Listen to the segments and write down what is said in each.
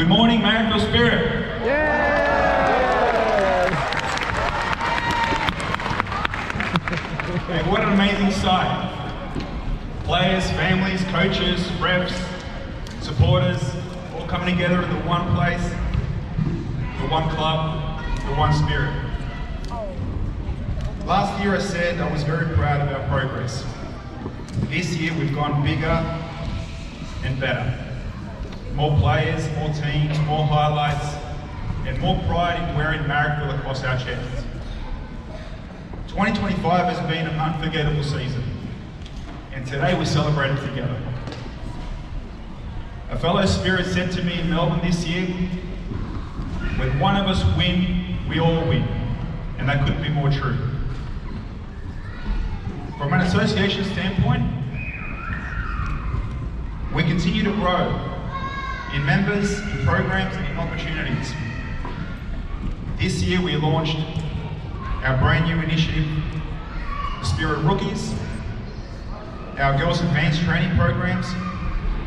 Good morning, Marrickville Spirit. Hey, what an amazing sight. Players, families, coaches, reps, supporters, all coming together in the one place, the one club, the one spirit. Last year I said I was very proud of our progress. This year we've gone bigger and better. More players, more teams, more highlights, and more pride in wearing Marrickville across our chests. 2025 has been an unforgettable season, and today we celebrate it together. A fellow Spirit said to me in Melbourne this year, when one of us win, we all win, and that couldn't be more true. From an association standpoint, we continue to grow in members, in programs, and in opportunities. This year we launched our brand new initiative, the Spirit Rookies, our Girls Advanced Training programs,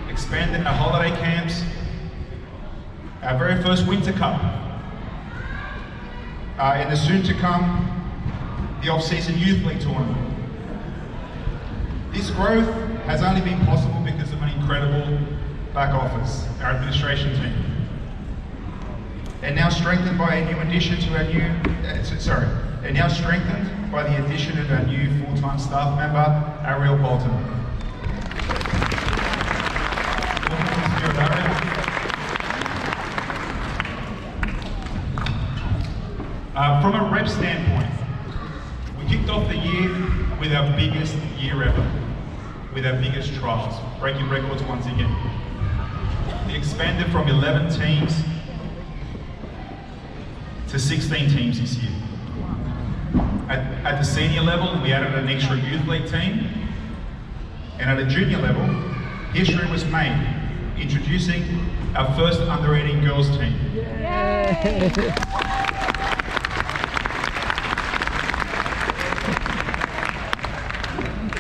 expanded our holiday camps, our very first Winter Cup, and the soon to come, the off-season Youth League tournament. This growth has only been possible because of an incredible back office, our administration team. And now strengthened by a new addition to our strengthened by the addition of our new full-time staff member, Ariel Bolton. From a rep standpoint, we kicked off the year with our biggest year ever, with our biggest trials, breaking records once again. We expanded from 11 teams to 16 teams this year. At the senior level, we added an extra youth league team, and at a junior level, history was made, introducing our first under-18 girls team.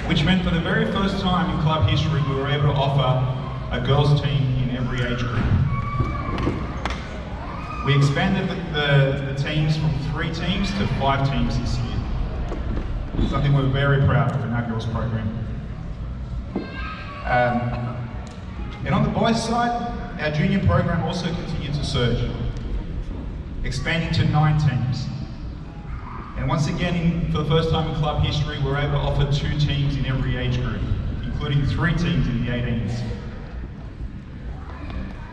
Which meant for the very first time in club history, we were able to offer a girls team in every age group. We expanded the teams from 3 teams to 5 teams this year. Something we're very proud of in our girls program. And on the boys side, our junior program also continued to surge, expanding to 9 teams. And once again, for the first time in club history, we're able to offer 2 teams in every age group, including 3 teams in the 18s.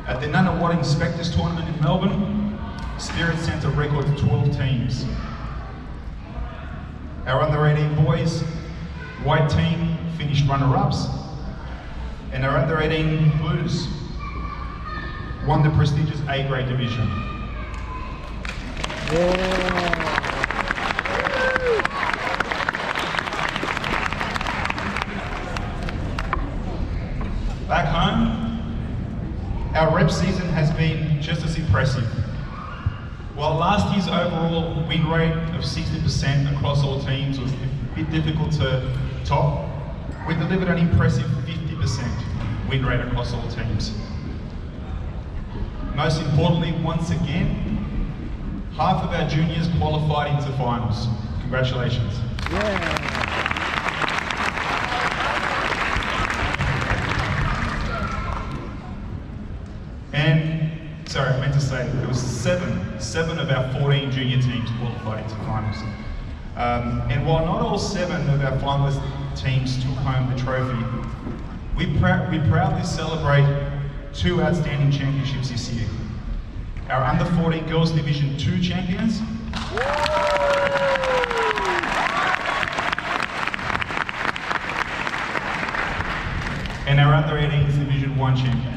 At the Nunawading Inspectors Tournament in Melbourne, Spirit sent a record 12 teams. Our under-18 boys white team finished runner-ups, and our under-18 Blues won the prestigious A-grade division. Back home, our rep season has been just as impressive. While last year's overall win rate of 60% across all teams was a bit difficult to top, we delivered an impressive 50% win rate across all teams. Most importantly, once again, half of our juniors qualified into finals. Congratulations. And, sorry, I meant to say, there was seven of our 14 junior teams qualified into finals. And while not all 7 of our finalist teams took home the trophy, we proudly celebrate 2 outstanding championships this year. Our under-14 Girls Division 2 champions, and our under-18s Division 1 champions.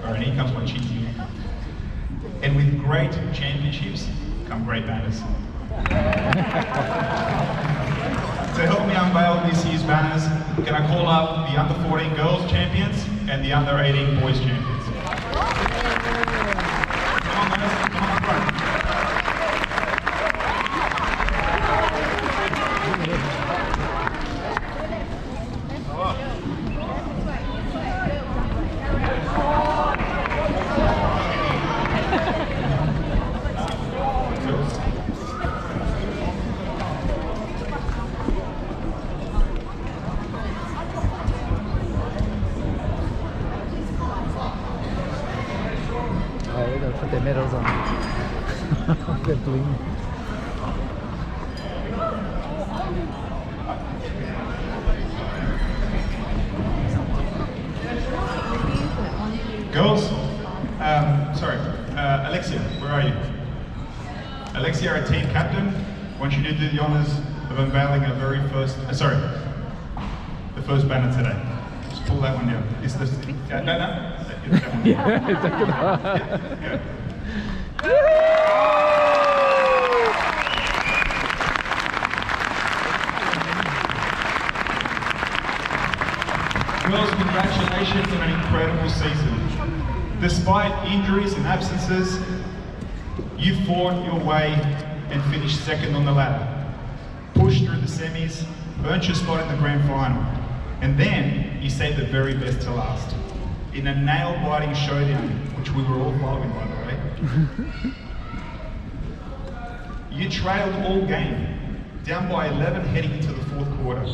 Alright, here comes one cheeky. And with great championships come great banners. To help me unveil this year's banners, can I call up the under-14 girls champions and the under-18 boys champions? Come on, guys, come on front. the medals on. The bling. Girls, Alexia, where are you? Alexia, our team captain, wants you to do the honours of unveiling our very first, the first banner today. Just pull that one down. Is this, no. That one. Yeah. Girls, congratulations on an incredible season. Despite injuries and absences, you fought your way and finished second on the ladder. Pushed through the semis, earned your spot in the grand final, and then you saved the very best to last. In a nail-biting showdown, which we were all following, by the way. You trailed all game, down by 11 heading into the fourth quarter,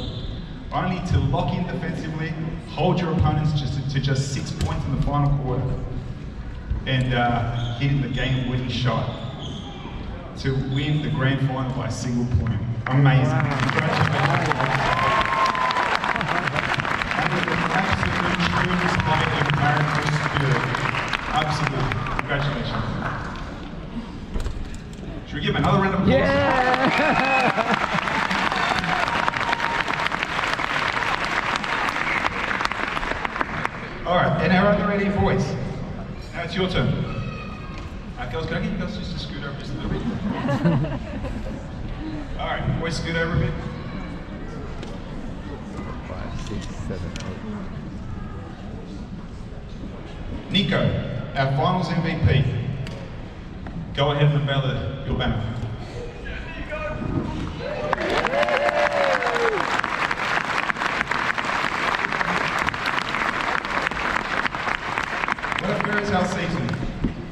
only to lock in defensively, hold your opponents to just 6 points in the final quarter, and hitting the game-winning shot to win the grand final by a single point. Amazing. Wow. Congratulations. That was an absolute true display of Marrickville spirit. Absolutely. Congratulations. Should we give him another round of applause? Yeah! All right, and our other 18 boys. Now it's your turn. Girls, can I get you guys just to scoot over just a little bit? All right, boys, scoot over a bit. 5, 6, 7, 8. Nico, our finals MVP. Go ahead and unveil your banner. What a fairy tale season.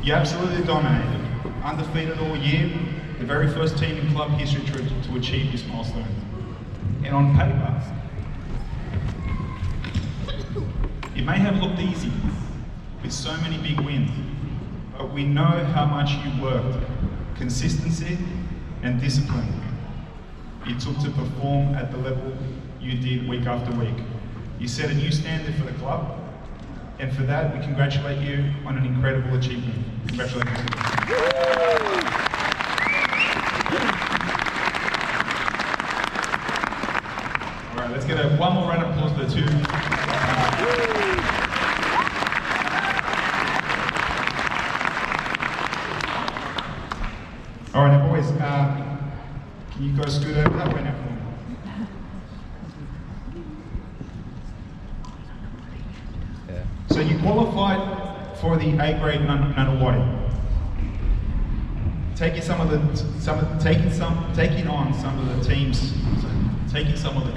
You absolutely dominated. Undefeated all year, the very first team in club history to achieve this milestone. And on paper, it may have looked easy with so many big wins, but we know how much you worked. Consistency and discipline it took to perform at the level you did week after week. You set a new standard for the club, and for that, we congratulate you on an incredible achievement. Congratulations. All right, let's get one more round of applause for the two. All right, now boys, can you guys scoot over that way now for me? So you qualified for the A grade Nunawading. Taking some of the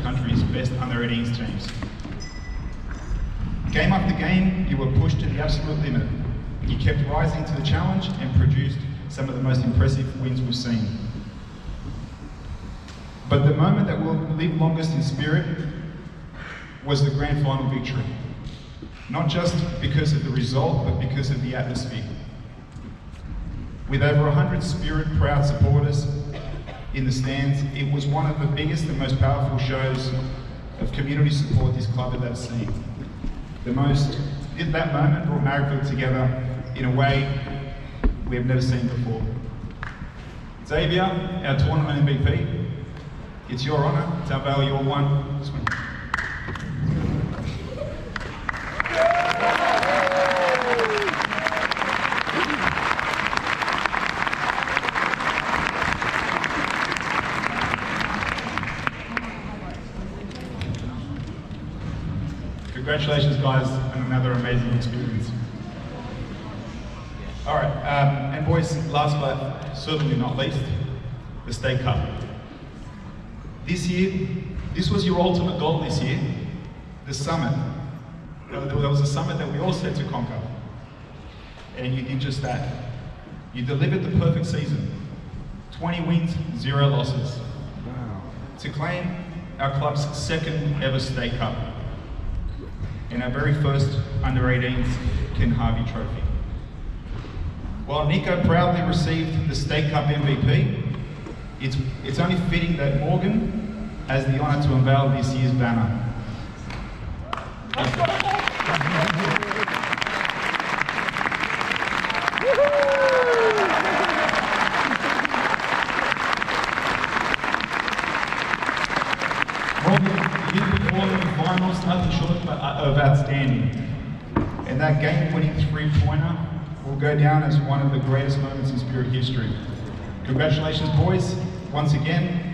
country's best under 18s teams. Game after game, you were pushed to the absolute limit. You kept rising to the challenge and produced some of the most impressive wins we've seen. But the moment that will live longest in spirit was the grand final victory. Not just because of the result, but because of the atmosphere. With over 100 spirit-proud supporters in the stands, it was one of the biggest and most powerful shows of community support this club had ever seen. That moment brought Marrickville together in a way we have never seen before. Xavier, our tournament MVP, it's your honour to unveil your one. Congratulations, guys, on another amazing experience. All right, and boys, last but certainly not least, the State Cup. This year, this was your ultimate goal this year, the summit. There was a summit that we all set to conquer, and you did just that. You delivered the perfect season, 20 wins, 0 losses, Wow. to claim our club's second ever State Cup and our very first under-18s Ken Harvey Trophy. While Nico proudly received the State Cup MVP, it's only fitting that Morgan has the honour to unveil this year's banner. Morgan, you performed in the finals, nothing short of outstanding. And that game-winning three-pointer will go down as one of the greatest moments in Spirit history. Congratulations, boys, once again,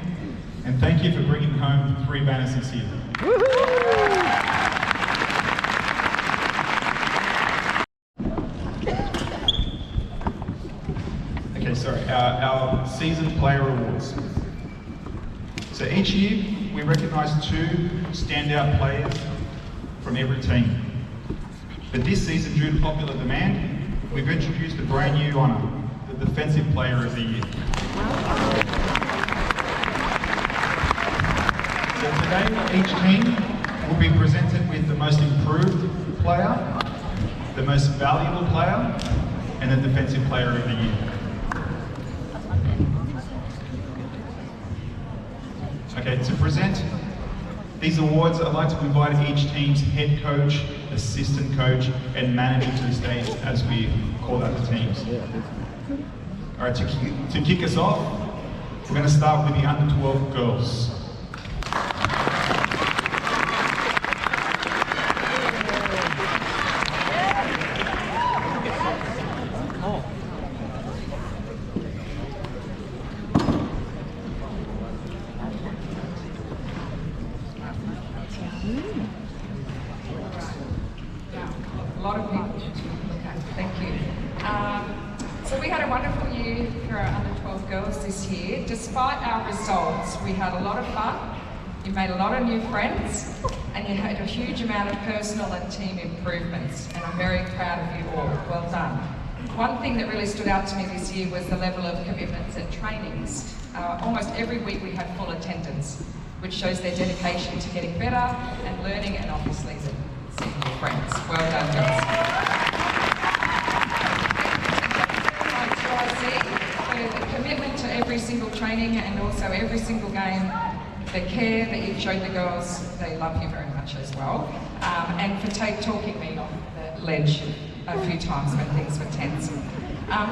and thank you for bringing home 3 banners this year. Okay, sorry, our season player awards. So each year, we recognise 2 standout players from every team. But this season, due to popular demand, we've introduced a brand new honour, the Defensive Player of the Year. So today, each team will be presented with the most improved player, the most valuable player, and the Defensive Player of the Year. Okay, to present these awards, I'd like to invite each team's head coach, assistant coach, and manager to the stage as we call out the teams. All right, to kick us off, we're going to start with the under 12 girls. A lot of people. Okay, thank you. So we had a wonderful year for our under 12 girls this year. Despite our results, we had a lot of fun. You made a lot of new friends, and you had a huge amount of personal and team improvements. And I'm very proud of you all. Well done. One thing that really stood out to me this year was the level of commitments and trainings. Almost every week we had full attendance, which shows their dedication to getting better and learning, and obviously seeing your friends. Well done, girls. The commitment to every single training and also every single game, the care that you've showed the girls, they love you very much as well. And for talking me off the ledge a few times when things were tense.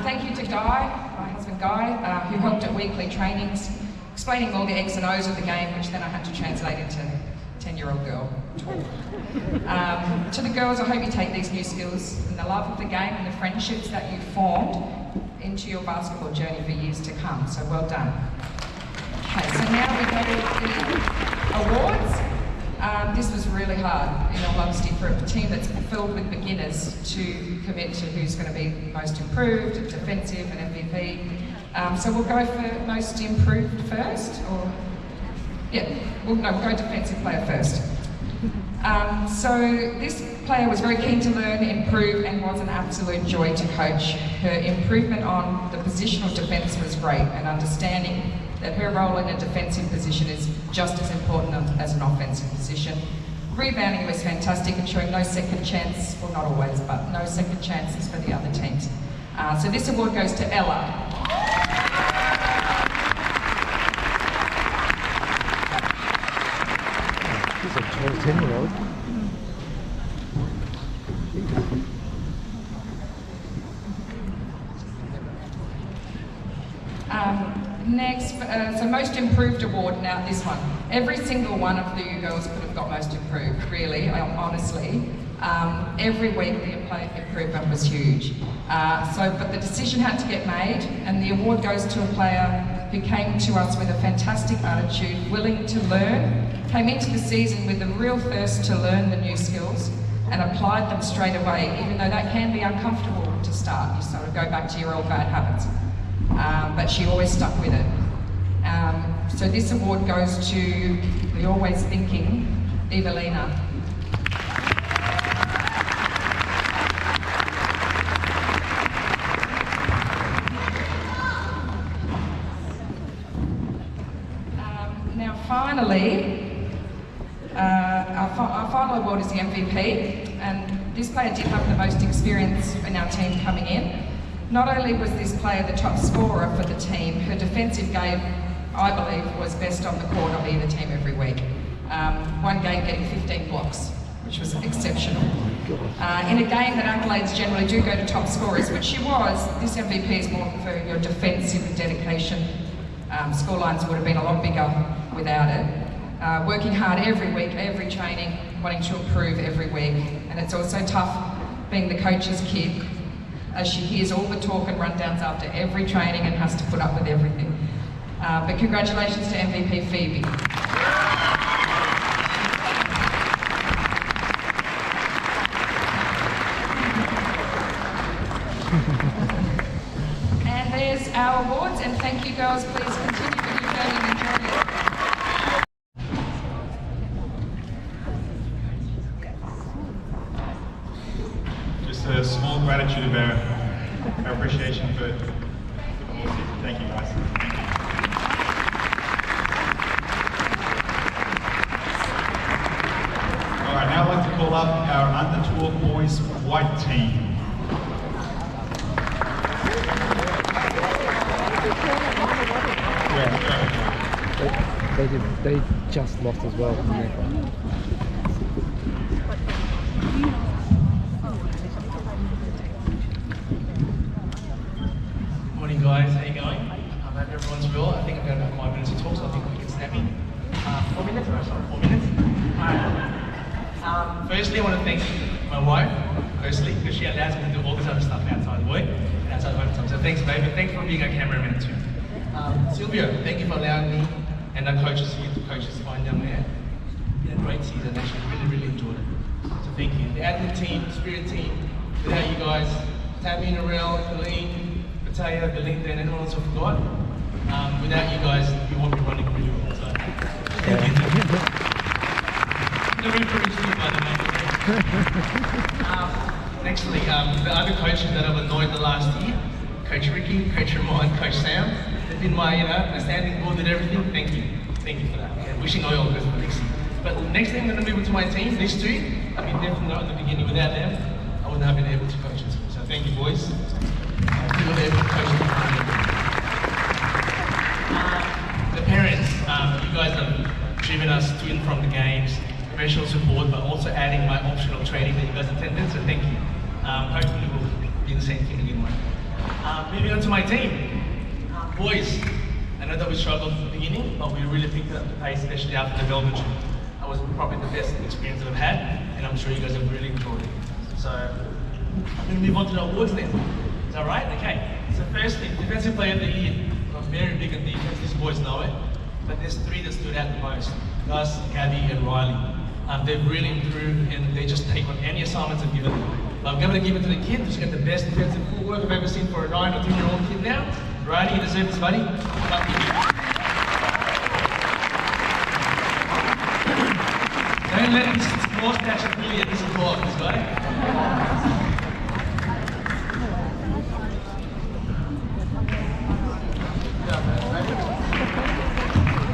Thank you to Guy, my husband Guy, who helped at weekly trainings, explaining all the X's and O's of the game, which then I had to translate into 10-year-old girl talk. To the girls, I hope you take these new skills and the love of the game and the friendships that you've formed into your basketball journey for years to come. So well done. Okay, so now we go to the awards. This was really hard, in all honesty, for a team that's filled with beginners to commit to who's going to be most improved, defensive, and MVP. So we'll go for most improved first, or we'll go defensive player first. So this player was very keen to learn, improve, and was an absolute joy to coach. Her improvement on the positional defence was great, and understanding that her role in a defensive position is just as important as an offensive position. Rebounding was fantastic, ensuring no second chance, well not always, but no second chances for the other teams. So this award goes to Ella. She's a 10-year-old. Next, so most improved award, now this one. Every single one of you girls could have got most improved, really, honestly. Every week the improvement was huge. But the decision had to get made, and the award goes to a player who came to us with a fantastic attitude, willing to learn, came into the season with a real thirst to learn the new skills, and applied them straight away, even though that can be uncomfortable to start. You sort of go back to your old bad habits. But she always stuck with it. So this award goes to the always thinking Evelina. Now finally, our final award is the MVP, and this player did have the most experience in our team coming in. Not only was this player the top scorer for the team, her defensive game, I believe, was best on the court of either team every week. One game getting 15 blocks, which was exceptional. In a game that accolades generally do go to top scorers, which she was, this MVP is more for your defensive dedication. Scorelines would have been a lot bigger without it. Working hard every week, every training, wanting to improve every week. And it's also tough being the coach's kid, as she hears all the talk and rundowns after every training and has to put up with everything. But congratulations to MVP Phoebe. And there's our awards, and thank you girls. Please continue with your journey and enjoy it. Just a small gratitude of our appreciation for. Thank you, guys. Thank you. All right, now I'd like to call up our under 12 boys white team. They just lost as well. Morning guys, how you going? I hope everyone's well. I think I've got about 5 minutes to talk, so I think we can snap in. 4 minutes? Or sorry, 4 minutes? Firstly, I want to thank my wife, firstly, because she allows me to do all this other stuff outside work and outside of overtime. So thanks, babe, and thanks for being a cameraman too. Silvio, thank you for allowing me and our coaches here, the coaches fine down there. We had a great season, actually, really enjoyed it. So thank you. The admin team, the spirit team, without you guys, Tabby, Narelle, Colleen, Bataya, Belinda, and anyone else I forgot. Without you guys, we won't be running really well. So thank you. The referees too, by the way. Nextly, the other coaches that I've annoyed the last year, Coach Ricky, Coach Ramon, Coach Sam, they've been my, my standing board and everything. Thank you for that. And wishing all the best for next year. But the next thing I'm going to move into my team, these two, I mean, definitely not in the beginning. Without them, I wouldn't have been able to coach it. So thank you, boys. The parents, you guys have driven us to and from the games, professional support, but also adding my optional training that you guys attended, so thank you. Hopefully we'll be in the same team again. Moving on to my team. Boys, I know that we struggled at the beginning, but we really picked up the pace, especially after the Melbourne trip. That was probably the best experience that I've had, and I'm sure you guys have really enjoyed it. So, I'm going to move on to the awards then. Is that right? Okay. So firstly, Defensive Player of the Year. I'm very big on defense, these boys know it. But there's three that stood out the most. Gus, Gabby, and Riley. They've really improved and they just take on any assignments I've given them. I'm going to give it to the kid who's got the best defensive footwork I've ever seen for a 9 or 10-year-old kid now. Riley, you deserve this, buddy. Don't let this small stature fool you at this applause, this guy.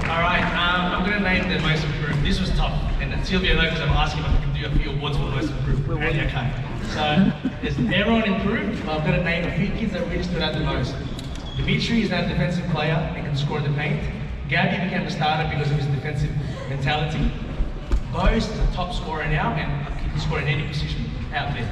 Alright, I'm going to name the most improved. This was tough, and Sylvia knows because I'm asking if I can do a few awards for the most improved. Apparently I can't. So, is everyone improved? I'm going to name a few kids that really stood out the most. Dimitri is now a defensive player and can score in the paint. Gabby became a starter because of his defensive mentality. Bose is a top scorer now and he can score in any position out there.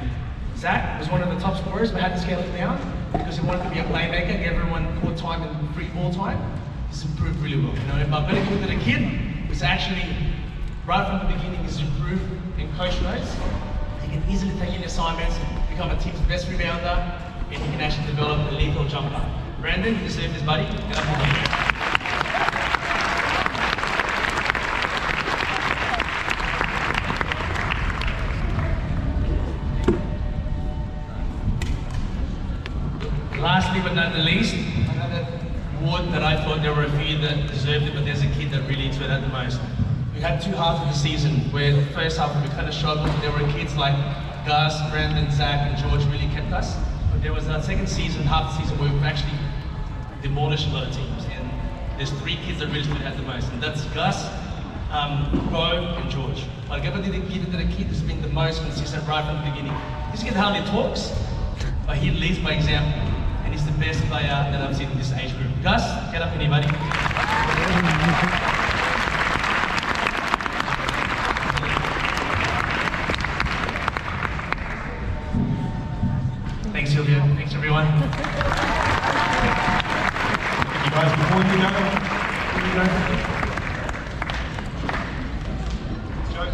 Zach was one of the top scorers but had to scale it down because he wanted to be a playmaker and give everyone court time and free ball time. He's improved really well. You know, if I'm going to give it to the kid, it's actually right from the beginning he's improved and coach knows. He can easily take in assignments, become a team's best rebounder, and he can actually develop a lethal jumper. Brandon, you deserve this, buddy. Get up and lastly but not the least, another award that I thought there were a few that deserved it, but there's a kid that really stood out the most. We had two halves of the season where the first half we kind of struggled. There were kids like Gus, Brandon, Zach, and George really kept us. But there was that second season, half the season, where we've actually demolished a lot of teams. And there's three kids that really stood out the most, and that's Gus, Bo, and George. But I didn't give it to the kid who's been the most consistent right from the beginning. This kid hardly talks, but he leads by example. he's the best player that I've seen in this age group. Gus, get up anybody. Thanks, Sylvia. Thanks, everyone. You guys, before you go, Joe.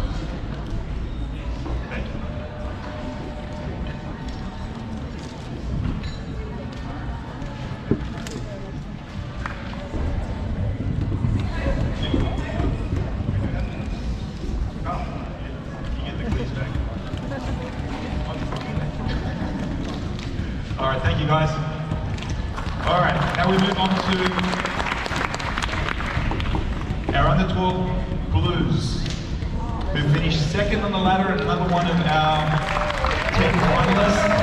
Thank you. You get the keys back. All right, thank you guys. All right, now we move on to our under 12 Blues, who finished second on the ladder at another one of our 10 finalists.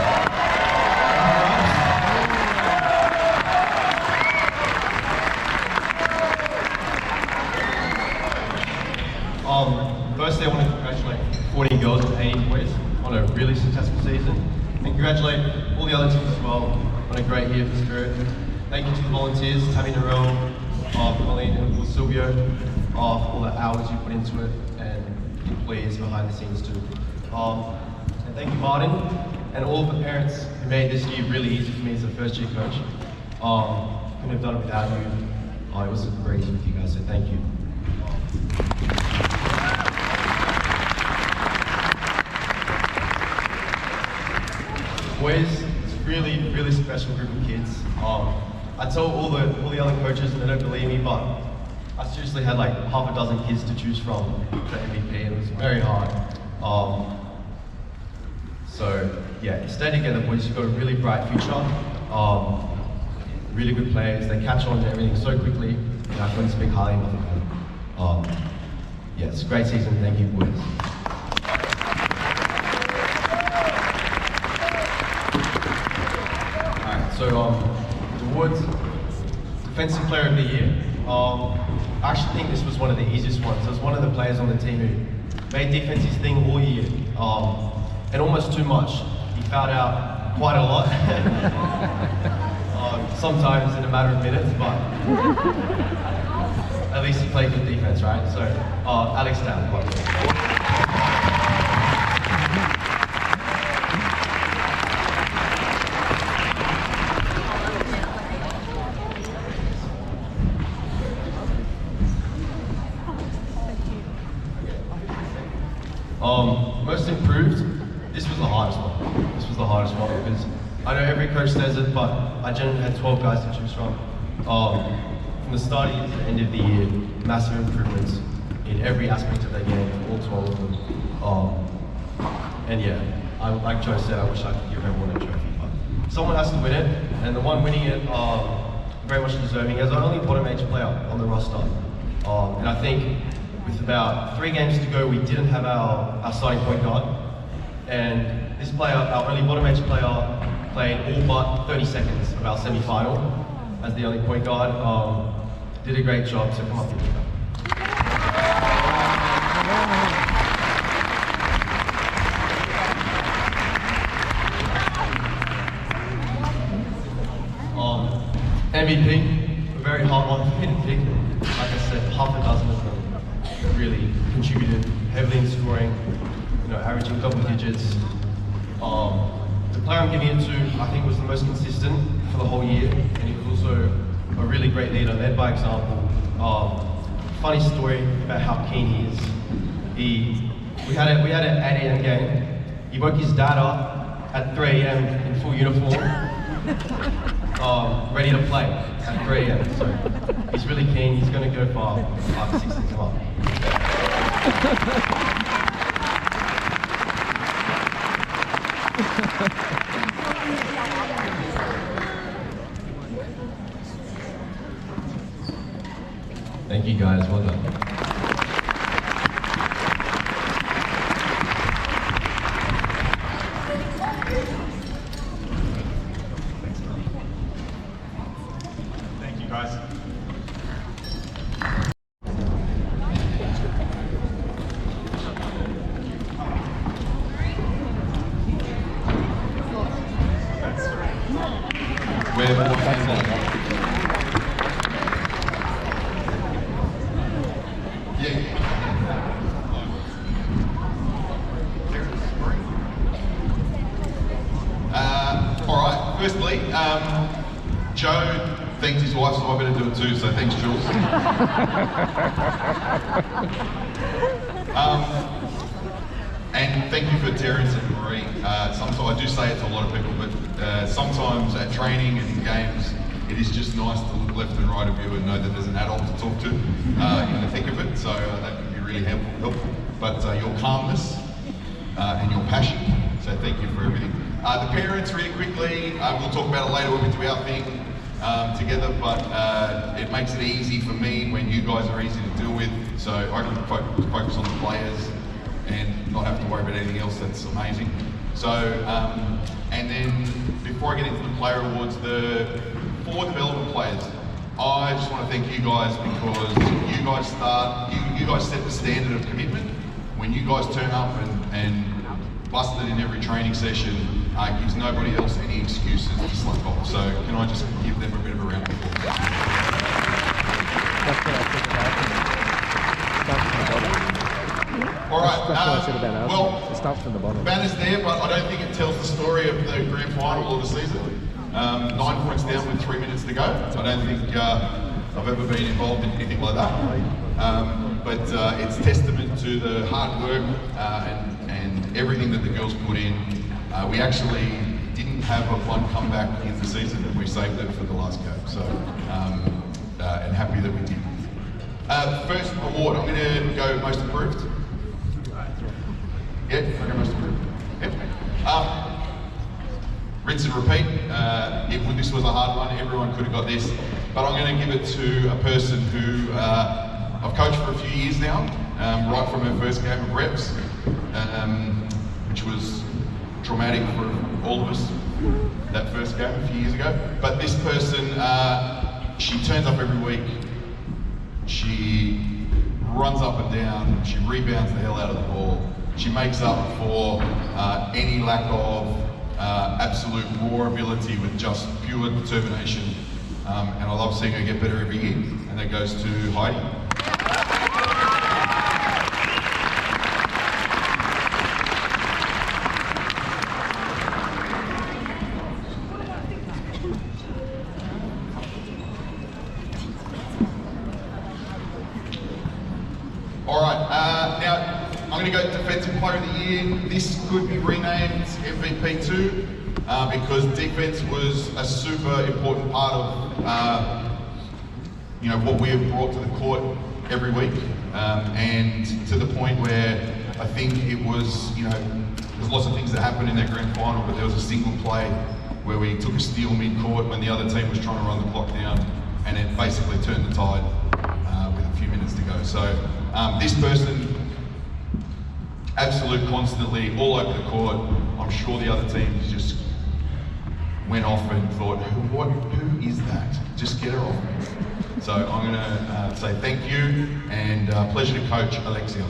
Firstly, I want to congratulate 14 girls and 80 boys on a really successful season, and congratulate all the other teams as well on a great year for Spirit. Thank you to the volunteers, Tammy Narelle, Colleen and Silvio, for all the hours you put into it, and employees behind the scenes too. And thank you, Martin, and all of the parents who made this year really easy for me as a first year coach. Couldn't have done it without you. It was a great year with you guys, so thank you. Boys, it's a really special group of kids. I tell all the other coaches and they don't believe me, but I seriously had like half a dozen kids to choose from for MVP, and it was very hard. So yeah, stay together, boys. You've got a really bright future. Really good players. They catch on to everything so quickly. And I couldn't speak highly enough of them. Yeah, it's a great season. Thank you, boys. So, the awards, Defensive Player of the Year. I actually think this was one of the easiest ones. There was one of the players on the team who made defense his thing all year, and almost too much. He fouled out quite a lot, sometimes in a matter of minutes, but at least he played good defense, right? So, Alex Down. Most improved, this was the hardest one. This was the hardest one because I know every coach says it, but I generally had 12 guys to choose from. From the start of the year to the end of the year, massive improvements in every aspect of their game, all 12 of them. And yeah, like Joe said, I wish I could give everyone a trophy, but someone has to win it, and the one winning it, very much deserving, as our only bottom age player on the roster. And I think with about 3 games to go, we didn't have our starting point guard. And this player, our only bottom edge player, played all but 30 seconds of our semi-final as the only point guard. Did a great job, so come up here. MVP, a very hard one for me to pick. Like I said, half a dozen of them really contributed heavily in scoring, averaging double digits. The player I'm giving it to, I think, was the most consistent for the whole year, and he was also a really great leader, led by example. Funny story about how keen he is. We had an 8 AM game. He woke his dad up at 3 AM in full uniform, ready to play at 3 AM. So he's really keen. He's going to go far after 6 and come up. Thank you guys, well done. Thank you guys. We're more hands-on. All right, firstly, Joe thanked his wife, so I better do it too, so thanks, Jules. And thank you for Terence and Marie. Sometimes, I do say it to a lot of people, but sometimes at training and in games, it is just nice to look left and right of you and know that there's an adult to talk to in the thick of it, so that can be really helpful. But your calmness and your passion, so thank you for everything. The parents, really quickly, we'll talk about it later when we do our thing together, but it makes it easy for me when you guys are easy to deal with, so I can focus on the players and not have to worry about anything else. That's amazing. So, and then before I get into the player awards, the 4 development players, I just want to thank you guys because you guys set the standard of commitment. When you guys turn up and bust it in every training session, gives nobody else any excuses to slack off. So can I just give them a bit of a round of applause? That's what I think about it. All right. That's what I said about ours. Well, It starts from the bottom. banner's there, but I don't think it tells the story of the grand final or the season. 9 points down with 3 minutes to go. I don't think I've ever been involved in anything like that. But it's testament to the hard work and everything that the girls put in. We actually didn't have a one comeback in the season, and we saved it for the last game. So, and happy that we did. First award, I'm going to go most improved. Yeah, I go most improved. Yep. Rinse and repeat. This was a hard one. Everyone could have got this, but I'm going to give it to a person who I've coached for a few years now, right from her first game of reps, which was traumatic for all of us, that first game a few years ago. But this person, she turns up every week, she runs up and down, she rebounds the hell out of the ball, she makes up for any lack of absolute raw ability with just pure determination. And I love seeing her get better every year, and that goes to Heidi. All right, now I'm going to go Defensive Player of the Year. This could be renamed MVP2 because defense was a super important part of what we have brought to the court every week, and to the point where I think it was, there's lots of things that happened in that grand final, but there was a single play where we took a steal mid-court when the other team was trying to run the clock down, and it basically turned the tide with a few minutes to go. So this person, absolute constantly, all over the court. I'm sure the other teams just went off and thought, who is that? Just get her off me. So I'm going to say thank you and pleasure to coach Alexia.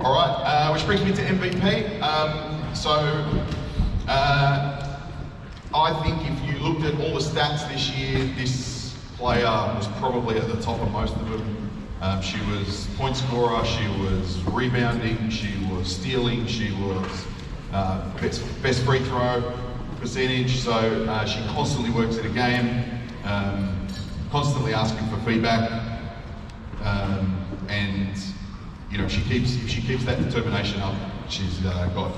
All right, which brings me to MVP. I think if you looked at all the stats this year, this player was probably at the top of most of them. She was point scorer, she was rebounding, she was stealing, she was best free throw percentage. So she constantly works at a game, constantly asking for feedback, and if she keeps that determination up, she's got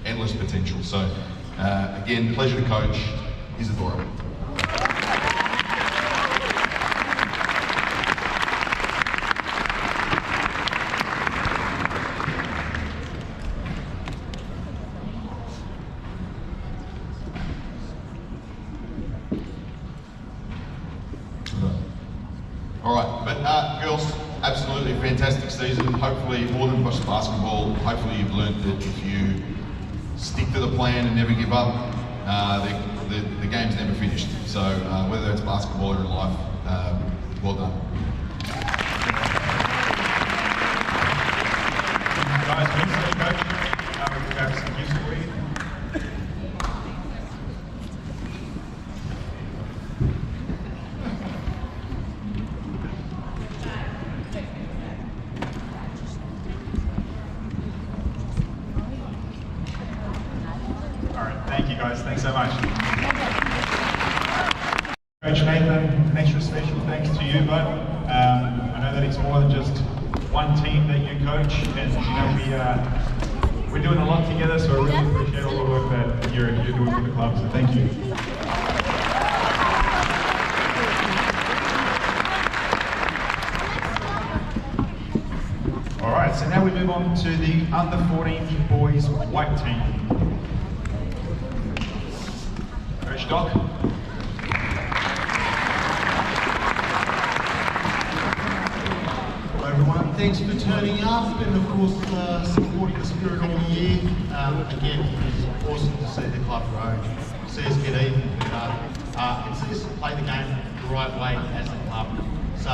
endless potential. So again, pleasure to coach. Isadora. All right, but girls, absolutely fantastic season. Hopefully more than just basketball. Hopefully you've learned that if you stick to the plan and never give up, the game's never finished. So whether it's basketball or in life, well done. Guys, thanks so much. We have some gifts for you. All right, thank you guys. Thanks so much. Coach Nathan, an extra special thanks to you, bud. I know that it's more than just one team that you coach, and you know we're doing a lot together. So I really appreciate all the work that you're doing for the club. So thank you. All right, so now we move on to the under 14 boys white team. Coach Doc. Everyone, thanks for turning up and of course supporting the Spirit all year. Again, it's awesome to see the club grow, see us get even better, and see us play the game the right way as a club. So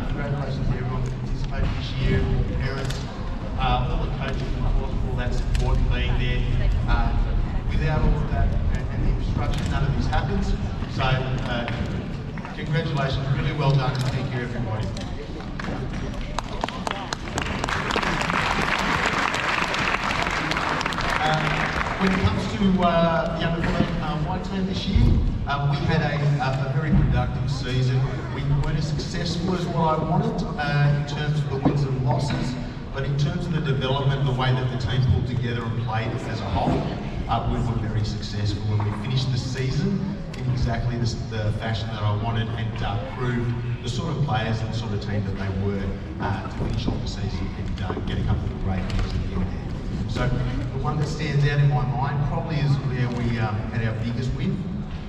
congratulations to everyone who participated this year, all the parents, all the coaches, and of course for all that support and being there. Without all of that and the infrastructure, none of this happens. So congratulations, really well done, and thank you everybody. When it comes to the under 14 white team this year, we had a very productive season. We weren't as successful as what I wanted in terms of the wins and losses, but in terms of the development, the way that the team pulled together and played as a whole, we were very successful, and we finished the season in exactly the fashion that I wanted, and proved the sort of players and the sort of team that they were to finish off the season and get a couple of great wins at the end there. So the one that stands out in my mind probably is where we had our biggest win.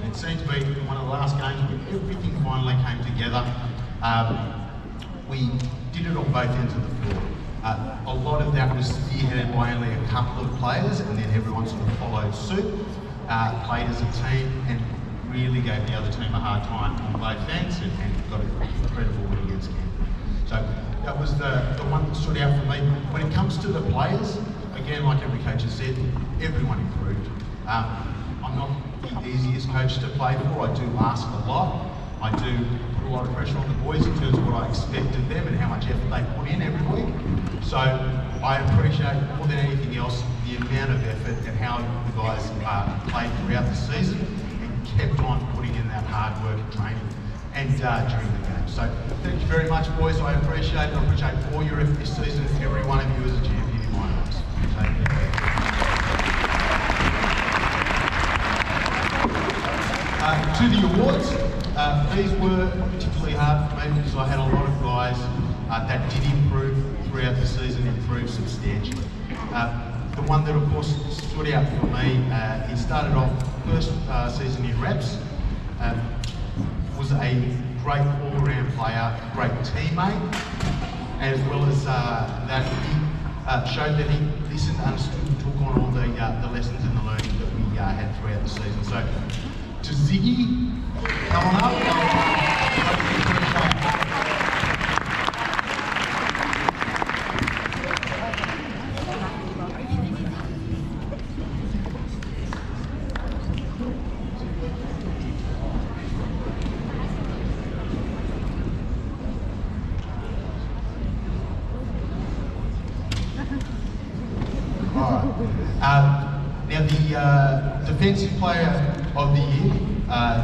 It seemed to be one of the last games where everything finally came together. We did it on both ends of the floor. A lot of that was spearheaded by only a couple of players, and then everyone sort of followed suit, played as a team, and really gave the other team a hard time on both ends, and got an incredible win against Canberra. So that was the one that stood out for me. When it comes to the players, again, like every coach has said, everyone improved. I'm not the easiest coach to play for. I do ask a lot. I do put a lot of pressure on the boys in terms of what I expect of them and how much effort they put in every week. So I appreciate more than anything else the amount of effort and how the guys played throughout the season and kept on putting in that hard work and training and during the game. So thank you very much, boys. I appreciate it. I appreciate all your effort this season. Every one of you is a champion in my eyes. To the awards, these were particularly hard for me because I had a lot of guys that did improve throughout the season, improved substantially. The one that of course stood out for me, he started off first season in reps, was a great all-around player, great teammate, as well as that he showed that he listened, understood, and took on all the lessons and the learning that we had throughout the season. So, to Ziggy, come on up. Now the defensive player of the year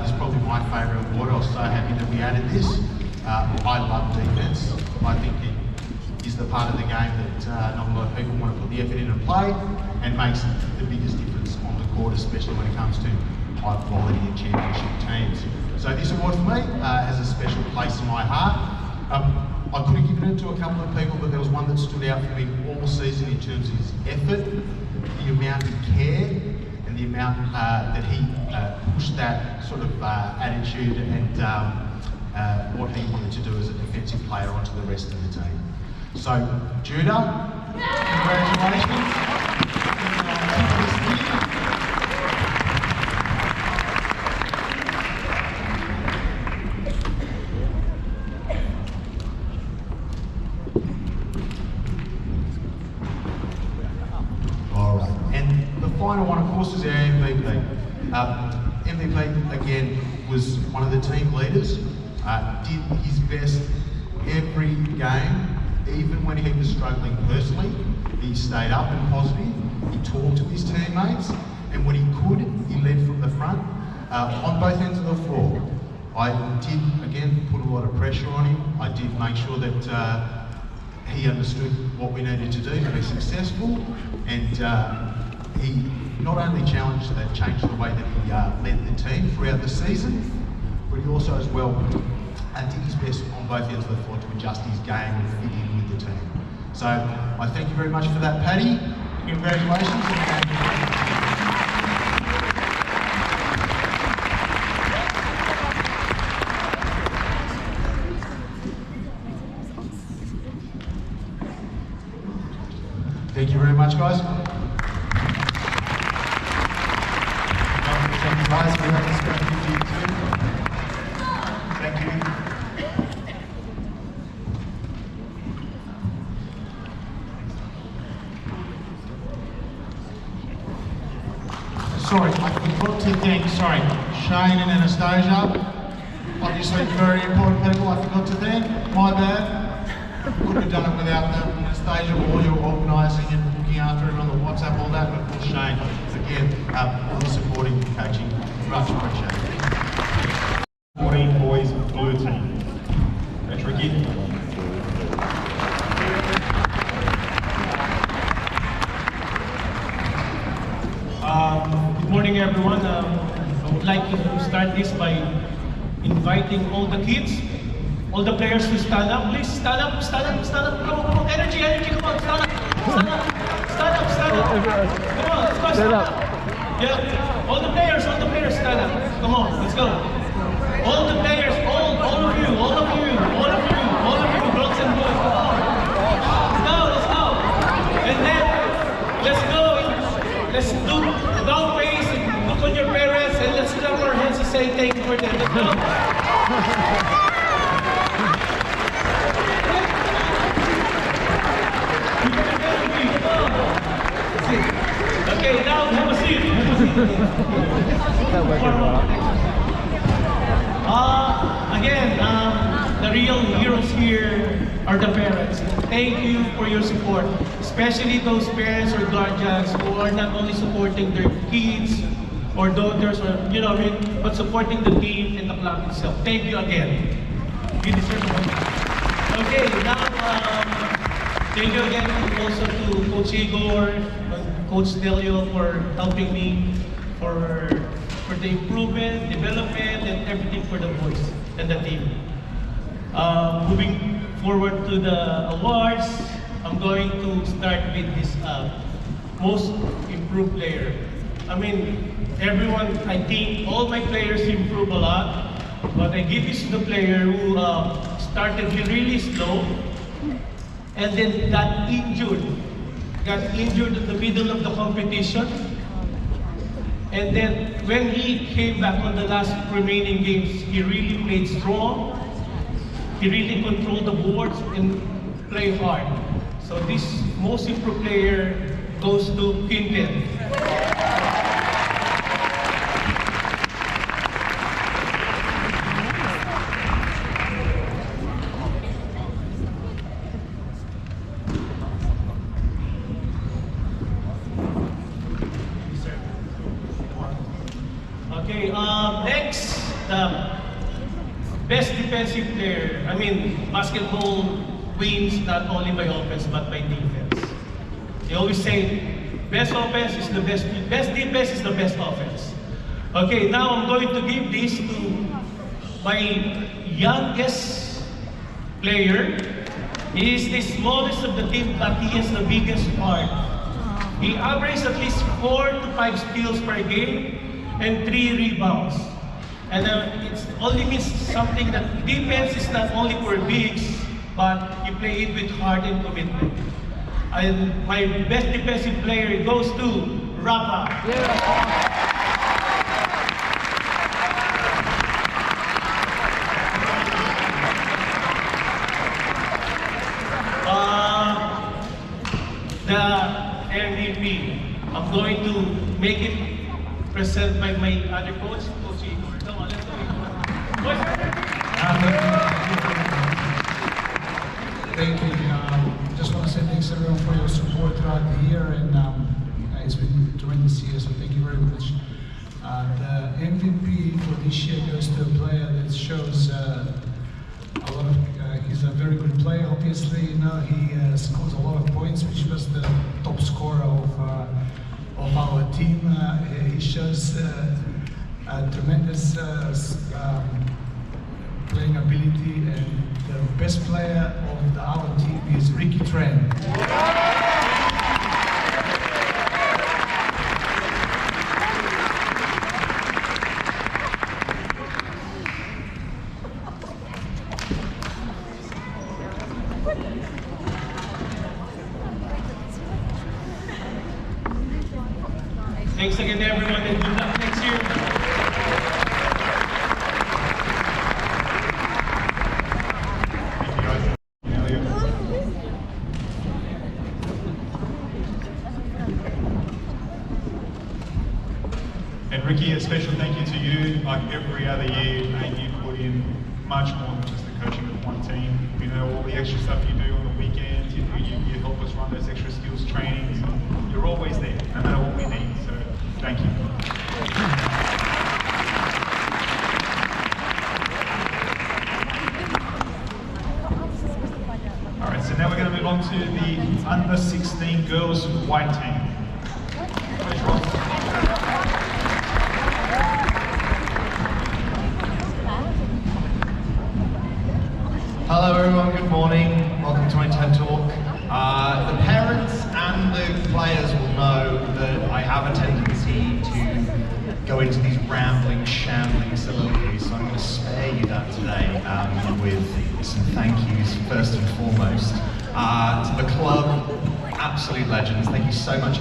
is probably my favourite award. I was so happy that we added this. I love defence. I think it is the part of the game that not a lot of people want to put the effort in and play, and makes the biggest difference on the court, especially when it comes to high quality and championship teams. So this award for me has a special place in my heart. I could have given it to a couple of people, but there was one that stood out for me all season in terms of his effort, the amount of care, and the amount that he pushed that sort of attitude and what he wanted to do as a defensive player onto the rest of the team. So, Judah, congratulations. MVP, again, was one of the team leaders, did his best every game, even when he was struggling personally. He stayed up and positive, he talked to his teammates, and when he could, he led from the front on both ends of the floor. I did, again, put a lot of pressure on him. I did make sure that he understood what we needed to do to be successful, and he not only changed the way that he led the team throughout the season, but he also as well did his best on both ends of the floor to adjust his game and fit in with the team. So I thank you very much for that, Paddy. Congratulations. Thank you very much, guys. Thank you, guys. We have this to you too. Thank you. Sorry, I forgot to thank, Shane and Anastasia. Obviously very important people I forgot to thank. My bad. Couldn't have done it without them. Anastasia, all your organising and looking after it on the WhatsApp, all that, and of course Shane, again, all the supporting and coaching, much appreciated. 14 boys blue team. That's Ricky. Good morning, everyone. I would like to start this by inviting all the kids, all the players to stand up. Please stand up, stand up, stand up. Come on, come on. Energy, energy. Come on, stand up, stand up, stand up, stand up. Come on, let's go, stand up. Yeah, all the players, stand up. Come on, let's go. All the players, all of you, girls and boys. Come on. Let's go. And then let's go. Let's do down pace and look on your parents and let's clap our hands and say thank you for them. Let's go. Okay, now have a seat. Again, the real heroes here are the parents. Thank you for your support, especially those parents or guardians who are not only supporting their kids or daughters or but supporting the team and the club itself. Thank you again. You deserve it. Okay, now thank you again also to Coach Igor, Coach Delio for helping me for the improvement, development, and everything for the boys and the team. Moving forward to the awards, I'm going to start with this most improved player. I mean, everyone, I think all my players improved a lot, but I give this to the player who started really slow and then got injured in the middle of the competition. And then when he came back on the last remaining games, he really played strong. He really controlled the boards and played hard. So this most improved player goes to Quinten. Okay, next, the best defensive player. I mean, basketball wins not only by offense but by defense. They always say, best offense is the best defense is the best offense. Okay, now I'm going to give this to my youngest player. He is the smallest of the team, but he has the biggest heart. He averages at least 4 to 5 steals per game and 3 rebounds. And it only means something that defense is not only for bigs, but you play it with heart and commitment. And my best defensive player goes to Rafa. Yeah. The MVP, I'm going to make it said by my other coach, Coach Igor. Come on, let's go, Igor. Thank you. Just want to say thanks everyone for your support throughout the year, and it's been tremendous year, so thank you very much. The MVP for this year goes to a player that shows a lot of. He's a very good player. Obviously, you know, he scores a lot of points, which was the top scorer of our team. He shows a tremendous playing ability, and the best player of our team is Ricky Tran. Thanks again to everyone, and good luck next year. And Ricky, a special thank you to you. Like every other year, mate, you put in much more than just the coaching of one team. You know, all the extra stuff you do on the weekends, you help us run those extra skills trainings. You're always there, no matter what we need. So thank you. All right, so now we're going to move on to the under 16 girls white team. Coach Ross. Hello everyone, good morning. Welcome to my TED Talk. The parents and the players will know that I have a tendency to go into these rambling, shambling soliloquies, so I'm going to spare you that today with some thank yous first and foremost. To the club, absolute legends, thank you so much.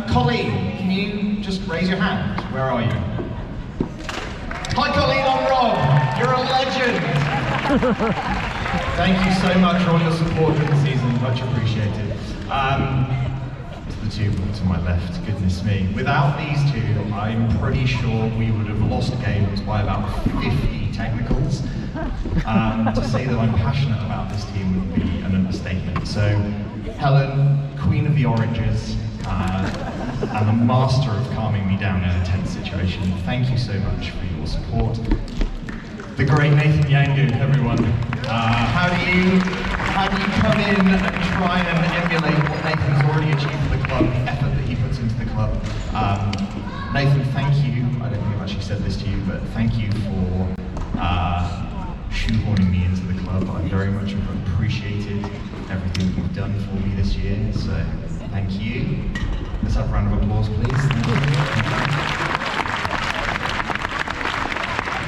Colleen, can you just raise your hand? Where are you? Hi Colleen, I'm Rob. You're a legend. Thank you so much for all your support during the season, much appreciated. To the two to my left, goodness me. Without these two, I'm pretty sure we would have lost games by about 50 technicals. To say that I'm passionate about this team would be an understatement. So, Helen, Queen of the Oranges, and the master of calming me down in a tense situation, thank you so much for your support. The great Nathan Yangu, everyone. How do you come in and try and emulate what Nathan's already achieved for the club, the effort that he puts into the club? Nathan, thank you. I don't think I've actually said this to you, but thank you for shoehorning me into the club. I very much appreciated everything that you've done for me this year, so thank you. Let's have a round of applause, please.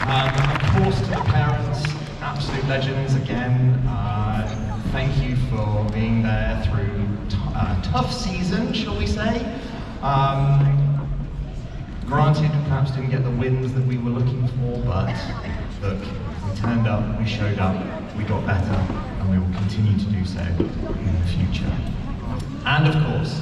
Of course, to the parents, absolute legends again. Thank you for being there through a tough season, shall we say. Granted, perhaps didn't get the wins that we were looking for, but look, we turned up, we showed up, we got better, and we will continue to do so in the future. And of course,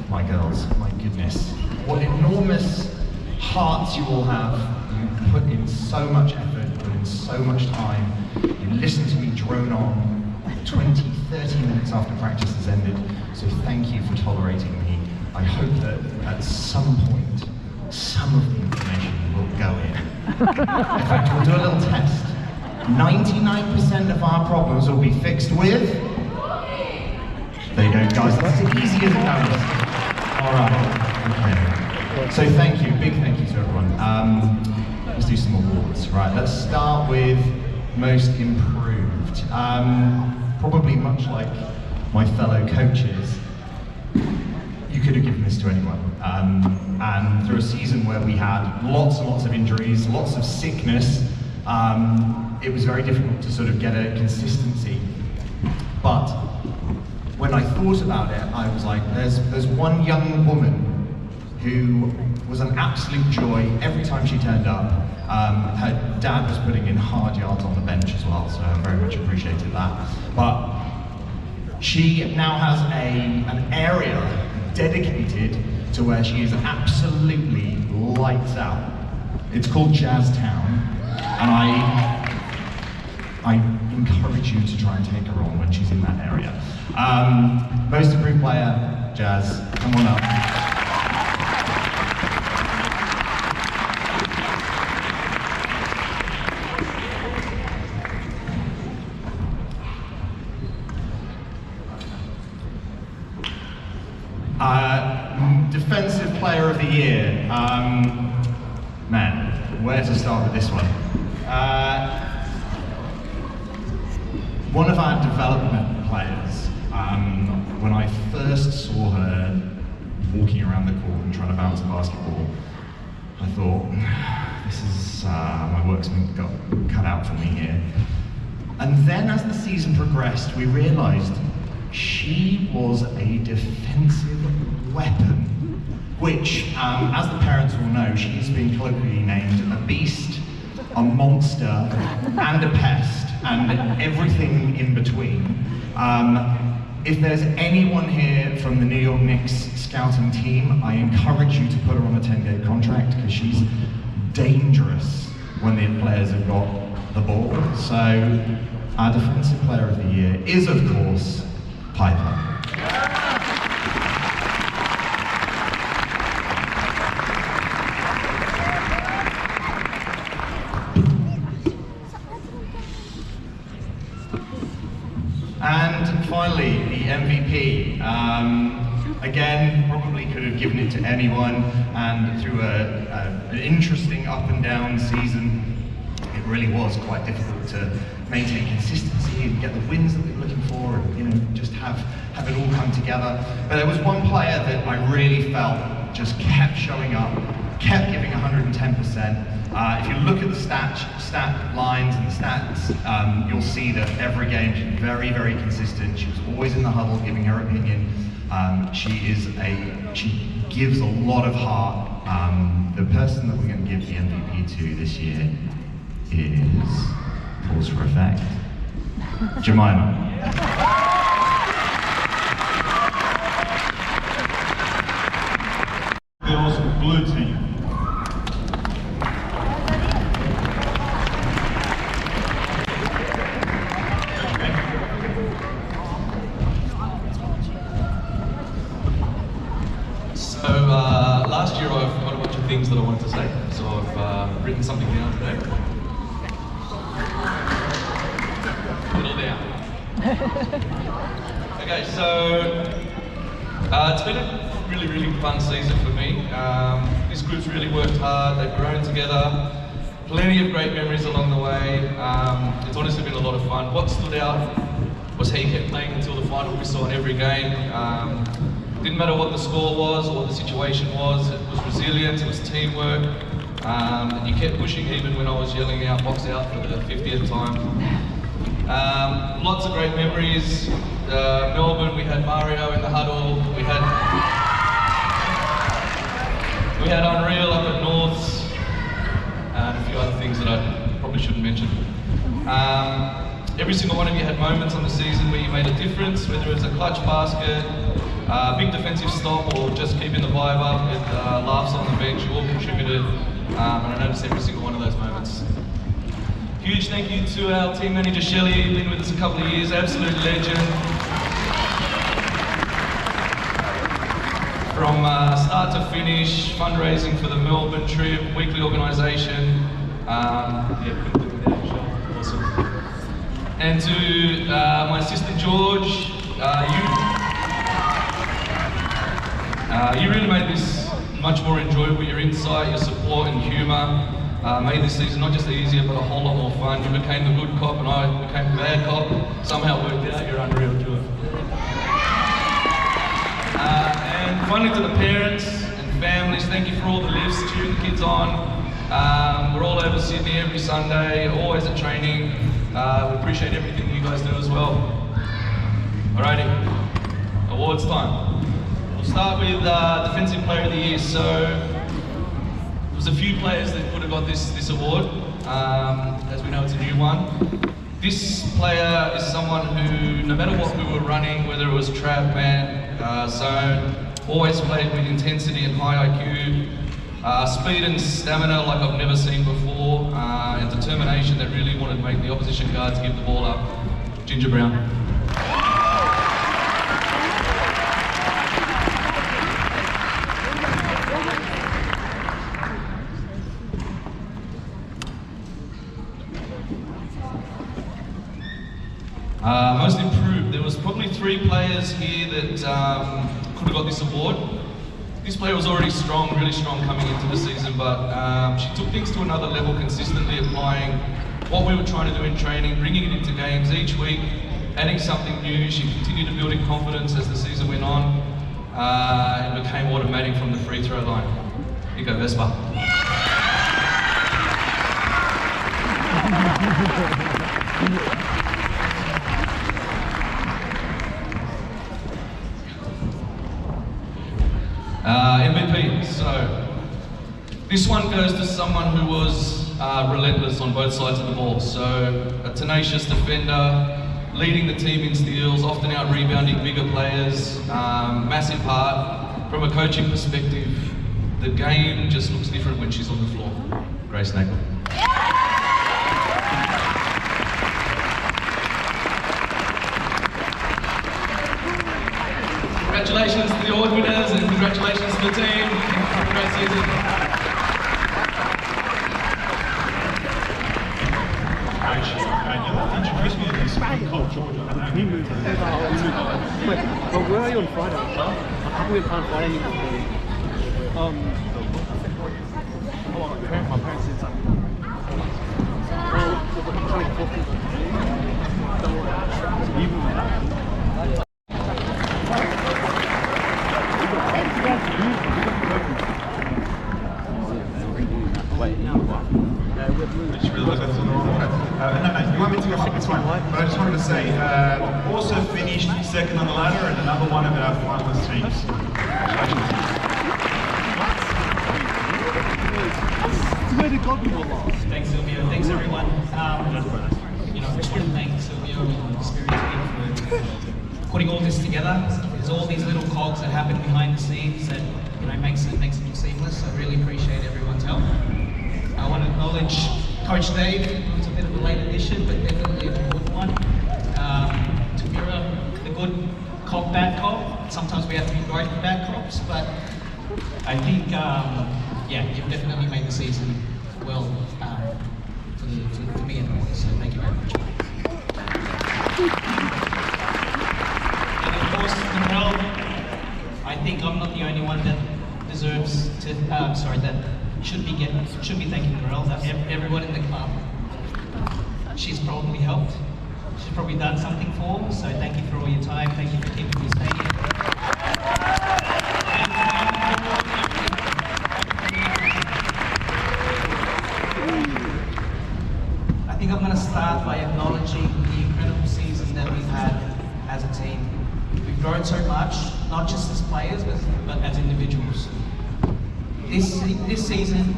my girls, my goodness, what enormous hearts you all have. You put in so much effort, put in so much time. You listen to me drone on 20, 30 minutes after practice has ended. So thank you for tolerating me. I hope that at some point, some of the information will go in. In fact, we'll do a little test. 99% of our problems will be fixed with... There you go, guys. That's as easy as it goes. All right. Okay. So thank you, big thank you to everyone. Let's do some awards. Right, let's start with most improved. Probably much like my fellow coaches, you could have given this to anyone. And through a season where we had lots and lots of injuries, lots of sickness, it was very difficult to sort of get a consistency. But when I thought about it, I was like, there's one young woman who was an absolute joy every time she turned up. Her dad was putting in hard yards on the bench as well, so I very much appreciated that. But she now has an area dedicated to where she is absolutely lights out. It's called Jazztown, and I encourage you to try and take her on when she's in that area. Most improved player, Jazz, come on up. Defensive Player of the Year. Man, where to start with this one? One of our development players, when I first saw her walking around the court and trying to bounce a basketball, I thought, this is, my work's been cut out for me here. And then as the season progressed, we realized she was a defensive weapon, which, as the parents will know, she's been colloquially named a beast, a monster, and a pest, and everything in between. If there's anyone here from the New York Knicks scouting team, I encourage you to put her on a 10-game contract, because she's dangerous when the players have got the ball. So, our Defensive Player of the Year is, of course, Piper. And finally, the MVP. Again, probably could have given it to anyone, and through an interesting up and down season, it really was quite difficult to maintain consistency and get the wins that we were looking for, and just have it all come together. But there was one player that I really felt just kept showing up, kept giving 110%. If you look at the stat lines and the stats, you'll see that every game she's very, very consistent. She was always in the huddle giving her opinion. She gives a lot of heart. The person that we're going to give the MVP to this year is, pause for effect, Jemima. Girls blue team. So last year I've got a bunch of things that I wanted to say, so I've written something down today. Put it all down. Okay, so it's been a really, really fun season for me. This group's really worked hard, they've grown together. Plenty of great memories along the way. It's honestly been a lot of fun. What stood out was he kept playing until the final whistle in every game. Didn't matter what the score was or what the situation was, it was resilience, it was teamwork, and you kept pushing even when I was yelling out, box out for the 50th time. Lots of great memories. Melbourne, we had Mario in the huddle, we had Unreal up at Norths, and a few other things that I probably shouldn't mention. Every single one of you had moments on the season where you made a difference, whether it was a clutch basket, big defensive stop, or just keeping the vibe up with laughs on the bench. You all contributed, and I noticed every single one of those moments. Huge thank you to our team manager Shelley, been with us a couple of years, absolute legend. From start to finish, fundraising for the Melbourne trip, weekly organisation. Yeah, couldn't do it without Michelle, awesome. And to my assistant George, you really made this much more enjoyable. Your insight, your support and humour made this season not just easier but a whole lot more fun. You became the good cop and I became the bad cop. Somehow it worked out, you're unreal, George. And finally to the parents and families, thank you for all the lifts, cheering the kids on. We're all over Sydney every Sunday, always at training. We appreciate everything you guys do as well. Alrighty, awards time. We'll start with Defensive Player of the Year. So there was a few players that could have got this award. As we know, it's a new one. This player is someone who, no matter what we were running, whether it was trap, man, zone, always played with intensity and high IQ. Speed and stamina like I've never seen before, and determination that really wanted to make the opposition guards give the ball up. Ginger Brown. Most improved. There was probably 3 players here that could have got this award. This player was already strong, really strong coming into the season, but she took things to another level, consistently applying what we were trying to do in training, bringing it into games each week, adding something new. She continued to build in confidence as the season went on, and became automatic from the free throw line. Here you go, Vespa. MVP. So this one goes to someone who was relentless on both sides of the ball. So a tenacious defender, leading the team in steals, often out rebounding bigger players, massive heart. From a coaching perspective, the game just looks different when she's on the floor. Grace Nagel. Congratulations to the award winners and congratulations to the team. Have a great season. You'll have to introduce me to this man called Georgia. Wait, well, where are you on Friday? I can't be on Friday. My parents did something. I'm trying to talk to them. Don't worry. No, you want me to go up? It's fine. But I just wanted to say, also finished second on the ladder and another one of our finalist teams. Congratulations. Where did God be lost? Thanks, Silvio. Thanks, everyone. I just want to thank Silvio and the Experience team for putting all this together. There's all these little cogs that happen behind the scenes that makes it look seamless. I really appreciate everyone's help. I want to acknowledge Coach Dave, who's a bit of a late addition, but definitely a good one. Tamira, the good cop, bad cop. Sometimes we have to be both bad cops, but I think, you've definitely made the season well for me and the boys, so thank you very much. And of course, Noel, I think I'm not the only one that deserves to, that should be thanking Narelle. Everyone in the club, she's probably helped. She's probably done something for. So thank you for all your time. Thank you for keeping me staying. I think I'm going to start by acknowledging the incredible season that we've had as a team. We've grown so much, not just as players, but as individuals. This season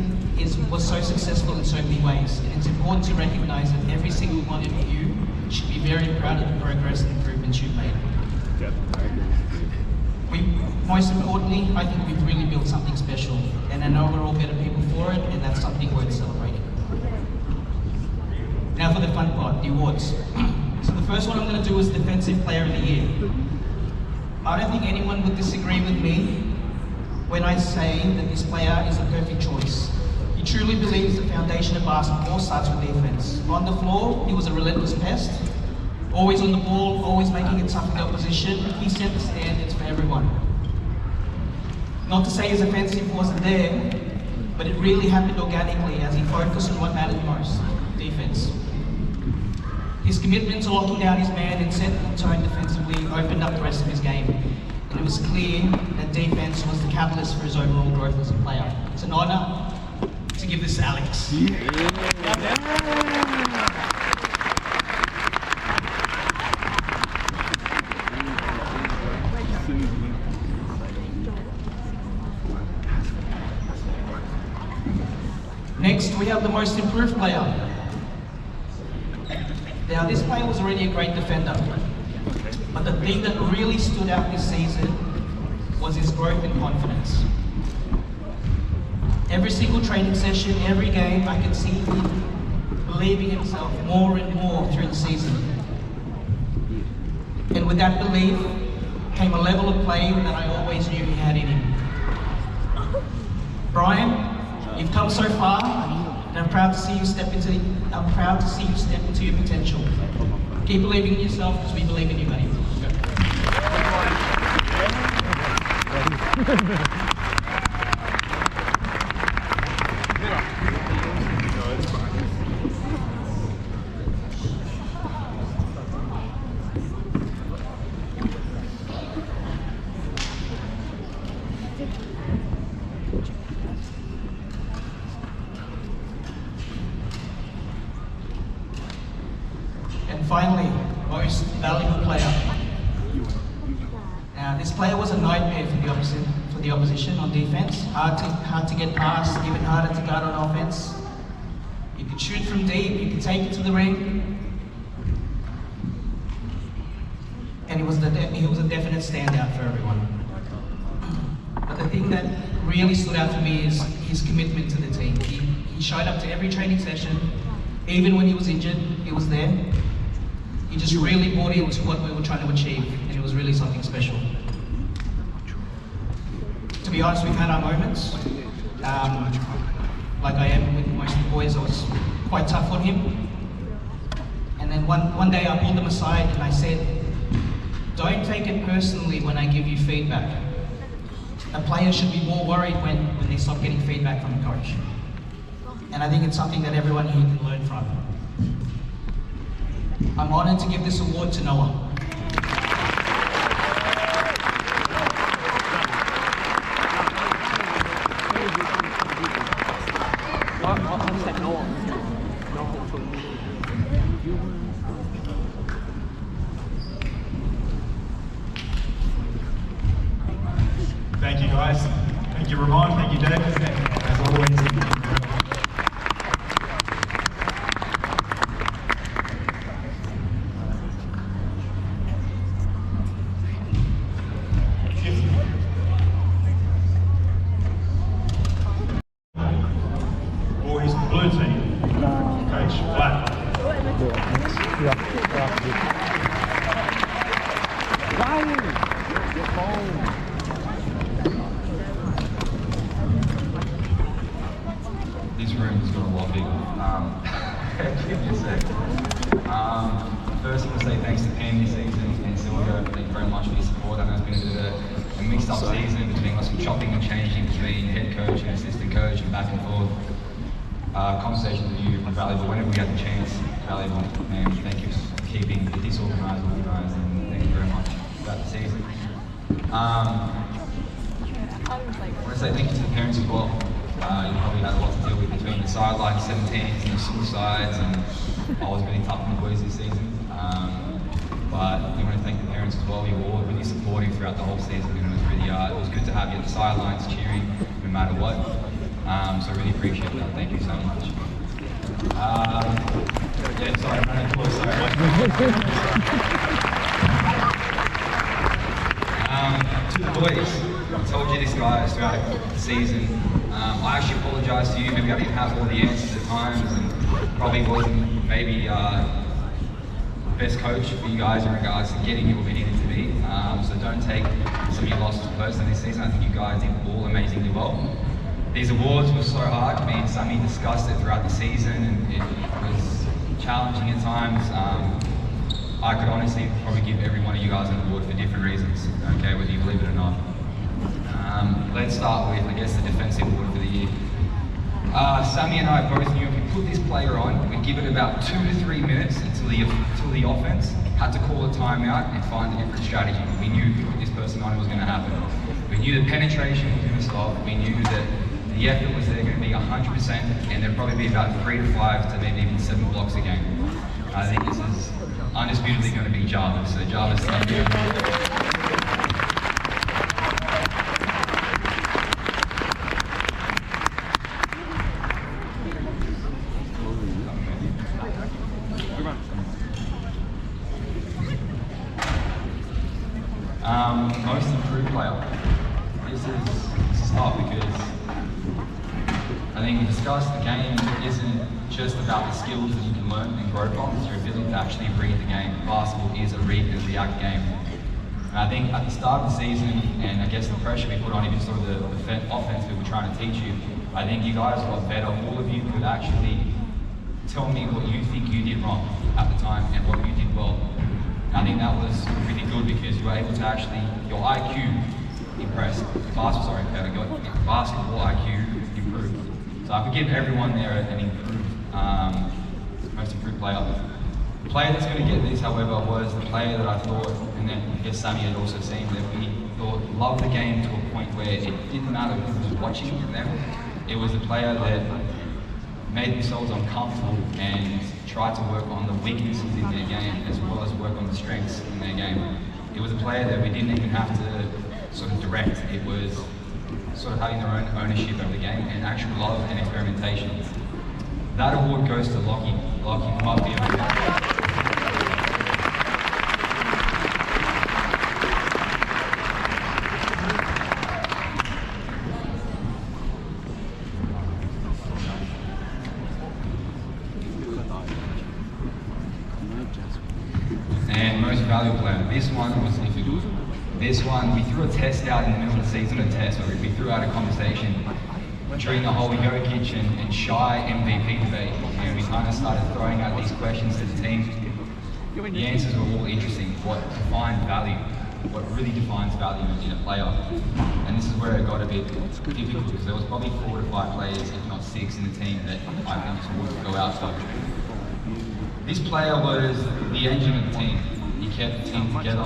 was so successful in so many ways, and it's important to recognise that every single one of you should be very proud of the progress and improvements you've made. Most importantly, I think we've really built something special, and I know we're all better people for it, and that's something worth celebrating. Now for the fun part, the awards. So the first one I'm going to do is Defensive Player of the Year. I don't think anyone would disagree with me when I say that this player is the perfect choice. He truly believes the foundation of basketball starts with defense. On the floor, he was a relentless pest. Always on the ball, always making it tough for the opposition. He set the standards for everyone. Not to say his offensive wasn't there, but it really happened organically as he focused on what mattered most, defense. His commitment to locking down his man and setting the tone defensively opened up the rest of his game. And it was clear that defense was the catalyst for his overall growth as a player. It's an honour to give this to Alex. Next, we have the Most Improved Player. Now, this player was already a great defender, but the thing that really stood out this season was his growth in confidence. Every single training session, every game, I could see him believing in himself more and more through the season. And with that belief came a level of play that I always knew he had in him. Brian, you've come so far, and I'm proud to see you step into your potential. Keep believing in yourself because we believe in you, buddy. And finally, most valuable player. Now, this player was a nightmare for the opposition on defense. Hard to get past, even harder to guard on offense. You could shoot from deep, you could take it to the ring. And he was a definite standout for everyone. But the thing that really stood out for me is his commitment to the team. He showed up to every training session, even when he was injured, he was there. He just really bought into what we were trying to achieve, and it was really something special. To be honest, we've had our moments. Like I am with most of the boys, I was quite tough on him. And then one day I pulled him aside and I said, don't take it personally when I give you feedback. A player should be more worried when they stop getting feedback from the coach. And I think it's something that everyone here can learn from. I'm honoured to give this award to Noah. Thank you, guys. Thank you, Ramon. Thank you, David. As always, boys, blue team. Coach Black. This room has got a lot bigger. Give me a sec. First, I want to say thanks to Pam this season and Silvio. Thank you very much for your support. I know it's been a bit of a mixed up season between lots of chopping and changing between head coach and assistant coach and back and forth. Conversations with you are valuable whenever we get the chance. Valuable. And thank you for keeping disorganised with you guys, and thank you very much throughout the season. I want to say thank you to the parents as well. You probably had a lot to deal with between the sideline 17s and the suicides, and I was really tough on the boys this season. But we want to thank the parents as well. You were all really supportive throughout the whole season, and it was really it was good to have you at the sidelines cheering no matter what. So I really appreciate that. Thank you so much. Yeah, sorry, I'm running close. To the boys, I told you this, guys, throughout the season. I actually apologise to you. Maybe I didn't have all the answers at times, and probably wasn't maybe best coach for you guys in regards to getting you where we needed to be. So don't take some of your losses personally this season. I think you guys did all amazingly well. These awards were so hard. Me and Sammy discussed it throughout the season, and it was challenging at times. I could honestly probably give every one of you guys an award for different reasons, okay, whether you believe it or not. Let's start with, I guess, the defensive award for the year. Sammy and I both knew if we put this player on, we'd give it about 2 to 3 minutes until the offense had to call a timeout and find a different strategy. We knew if we put this person on, it was going to happen. We knew the penetration was going to stop. We knew that the effort was there going to be 100%, and there'd probably be about 3 to 5 to maybe even 7 blocks a game. I think this is undisputedly going to be Jarvis. So Jarvis, thank you. Most improved player. This is tough because discussed, the game isn't just about the skills that you can learn and grow from, it's your ability to actually read the game. Basketball is a read and react game. And I think at the start of the season, and I guess the pressure we put on even sort of the offense we were trying to teach you, I think you guys got better. All of you could actually tell me what you think you did wrong at the time and what you did well. And I think that was really good because you were able to actually, your IQ impressed, your basketball IQ improved. So I could give everyone there an improved, most improved player. The player that's going to get this, however, was the player that I thought, and then I guess Sammy had also seen, that we thought loved the game to a point where it didn't matter who was watching them. It was a player that made themselves uncomfortable and tried to work on the weaknesses in their game as well as work on the strengths in their game. It was a player that we didn't even have to sort of direct. It was sort of having their own ownership of the game and actual love and experimentation. That award goes to Lockie. Lockie might be a and most valuable player. This one was difficult. This one, we threw a test out in the middle of the season, we threw out a conversation during the whole Jokic and Shy MVP debate, and we kind of started throwing out these questions to the team. The answers were all interesting. What defined value? What really defines value in a player? And this is where it got a bit difficult because there was probably 4 to 5 players, if not 6, in the team that I think would go out to. This player was the engine of the team. He kept the team together.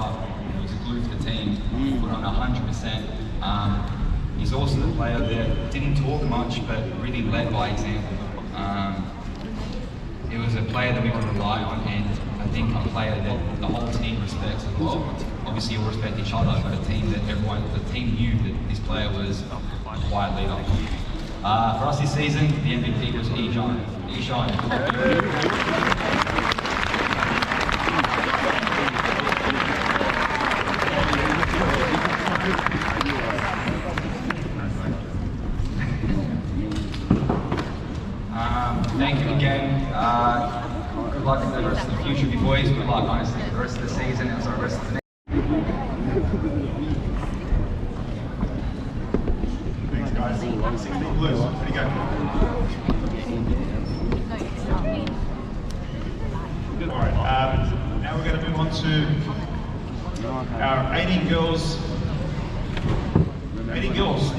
He was a glue for the team. He put on 100%. He's also the player that didn't talk much, but really led by example. It was a player that we could rely on, and I think a player that the whole team respects as well. Obviously, you all respect each other, but a team that the team knew that this player was a quiet leader. For us this season, the MVP was Eshan. Thank you again. Good luck in the rest of the future, you boys. Good luck, honestly, the rest of the season and the rest of the Thanks, guys. Blues, ready to go. All right, now we're going to move on to our 18 girls. 18 girls.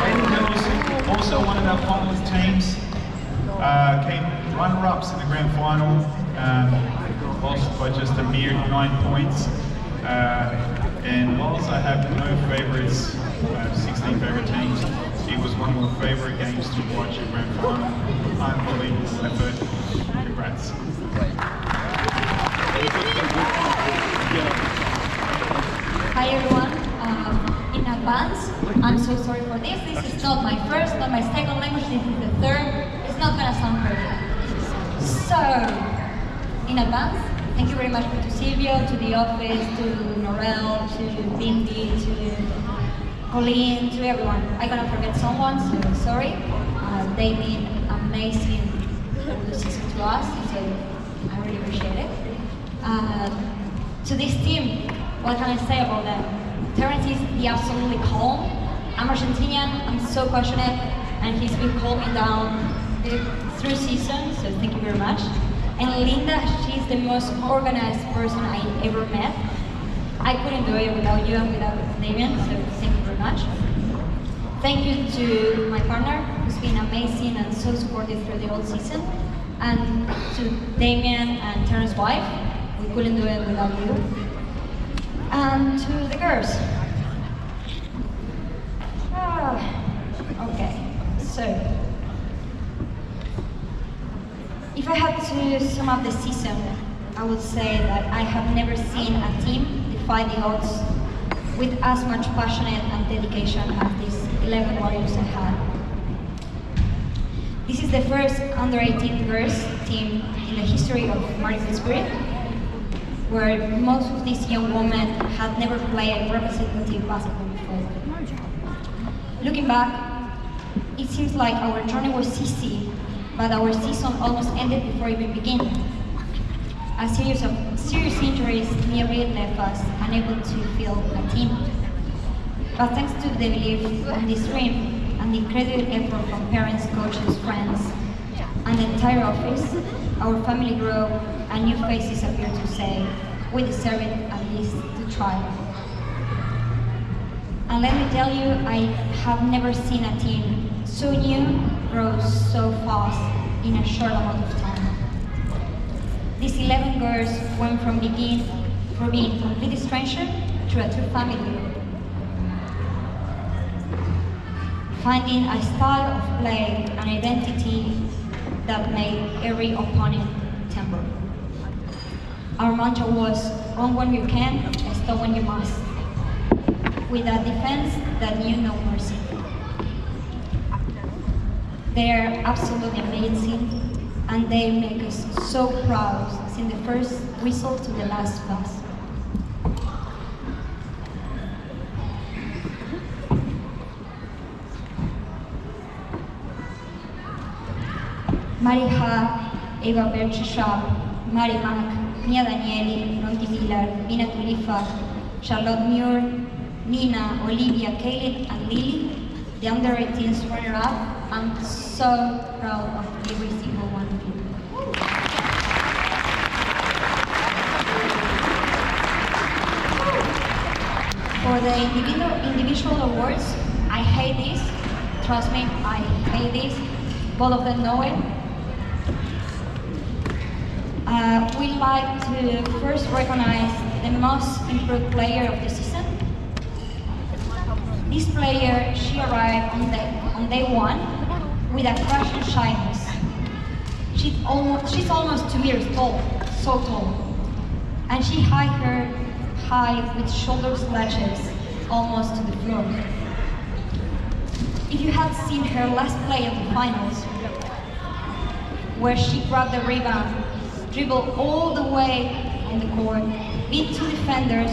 18 girls, also one of our finalist teams, came runner-ups in the grand final, lost by just a mere 9 points. And whilst I have no favourites, 16 favourite teams, it was one of my favourite games to watch at grand final. Unbelievable effort. Congrats. Hi everyone. In advance, I'm so sorry for this. This is not my first, not my second language, this is the third. It's not gonna sound perfect. So, in advance, thank you very much to Silvio, to the office, to Norel, to Bindi, to Colleen, to everyone. I'm gonna forget someone, so sorry. They've been amazing for the season to us, so I really appreciate it. To this team, what can I say about them? Terence is absolutely calm. I'm Argentinian, I'm so passionate, and he's been calming down through season, so thank you very much. And Linda, she's the most organized person I ever met. I couldn't do it without you and without Damien, so thank you very much. Thank you to my partner, who's been amazing and so supportive through the whole season. And to Damien and Terence's wife, we couldn't do it without you. And to the girls. Okay, so if I had to sum up the season, I would say that I have never seen a team defy the odds with as much passion and dedication as these 11 Warriors have had. This is the first under-18 girls team in the history of Marrickville Spirit, where most of these young women had never played representative basketball before. Looking back, it seems like our journey was easy, but our season almost ended before it even began. A series of serious injuries nearly left us unable to field a team. But thanks to the belief and this dream and the incredible effort from parents, coaches, friends, and the entire office, our family grew and new faces appeared to say, we deserve it at least to try. And let me tell you, I have never seen a team so new grow so fast in a short amount of time. These 11 girls went from being complete strangers to a true family. Finding a style of play, an identity that made every opponent tremble. Our mantra was, run when you can, stop when you must, with a defense that knew no mercy. They're absolutely amazing, and they make us so proud since the first whistle to the last pass. Mari Ha, Eva Berchishab, Mari Mack, Mia Danieli, Ronti Miller, Mina Tulifa, Charlotte Muir, Nina, Olivia, Kaylin, and Lily, the under-18s runner-up. I'm so proud of every single one of you. For the individual awards, I hate this. Trust me, I hate this. Both of them know it. We'd like to first recognize the most improved player of the season. This player, she arrived on day one with a crush and shyness. She's almost 2 meters tall, so tall. And she high with shoulder latches almost to the floor. If you had seen her last play of the finals, where she grabbed the rebound, dribbled all the way on the court, beat 2 defenders,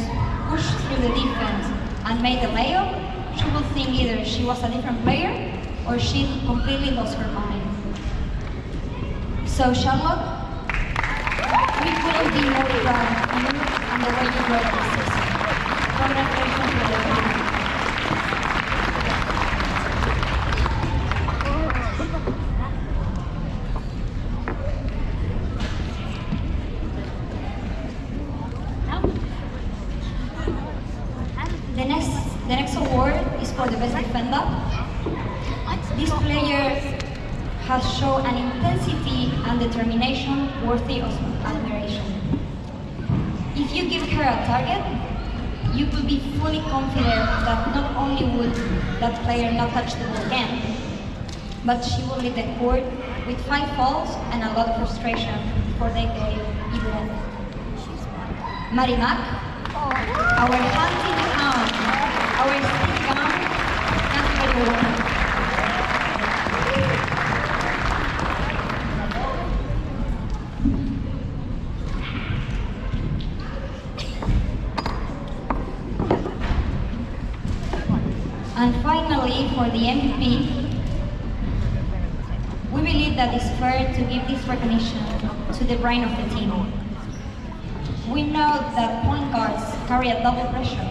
pushed through the defense, and made the layup, she will think either she was a different player or she completely lost her mind. So Charlotte, we couldn't be more proud of you and the way you worked this season. Congratulations to the team. The next award is for the best defender. This player has shown an intensity and determination worthy of admiration. If you give her a target, you will be fully confident that not only would that player not touch the ball again, but she will leave the court with 5 fouls and a lot of frustration before they gave it end. Mari Mack, our hunting hound, our stick gun, and everyone. And finally, for the MVP, we believe that it's fair to give this recognition to the brain of the team. We know that point guards carry a double pressure.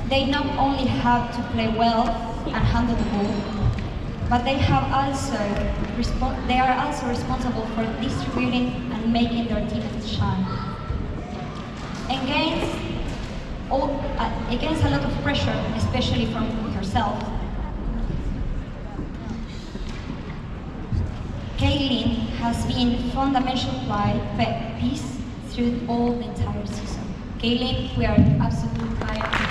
They not only have to play well and handle the ball, but they are also responsible for distributing and making their teammates shine. Against a lot of pressure, especially from herself, Kaylin has been fundamental piece through all the entire season. Kaylin, we are absolutely proud of you.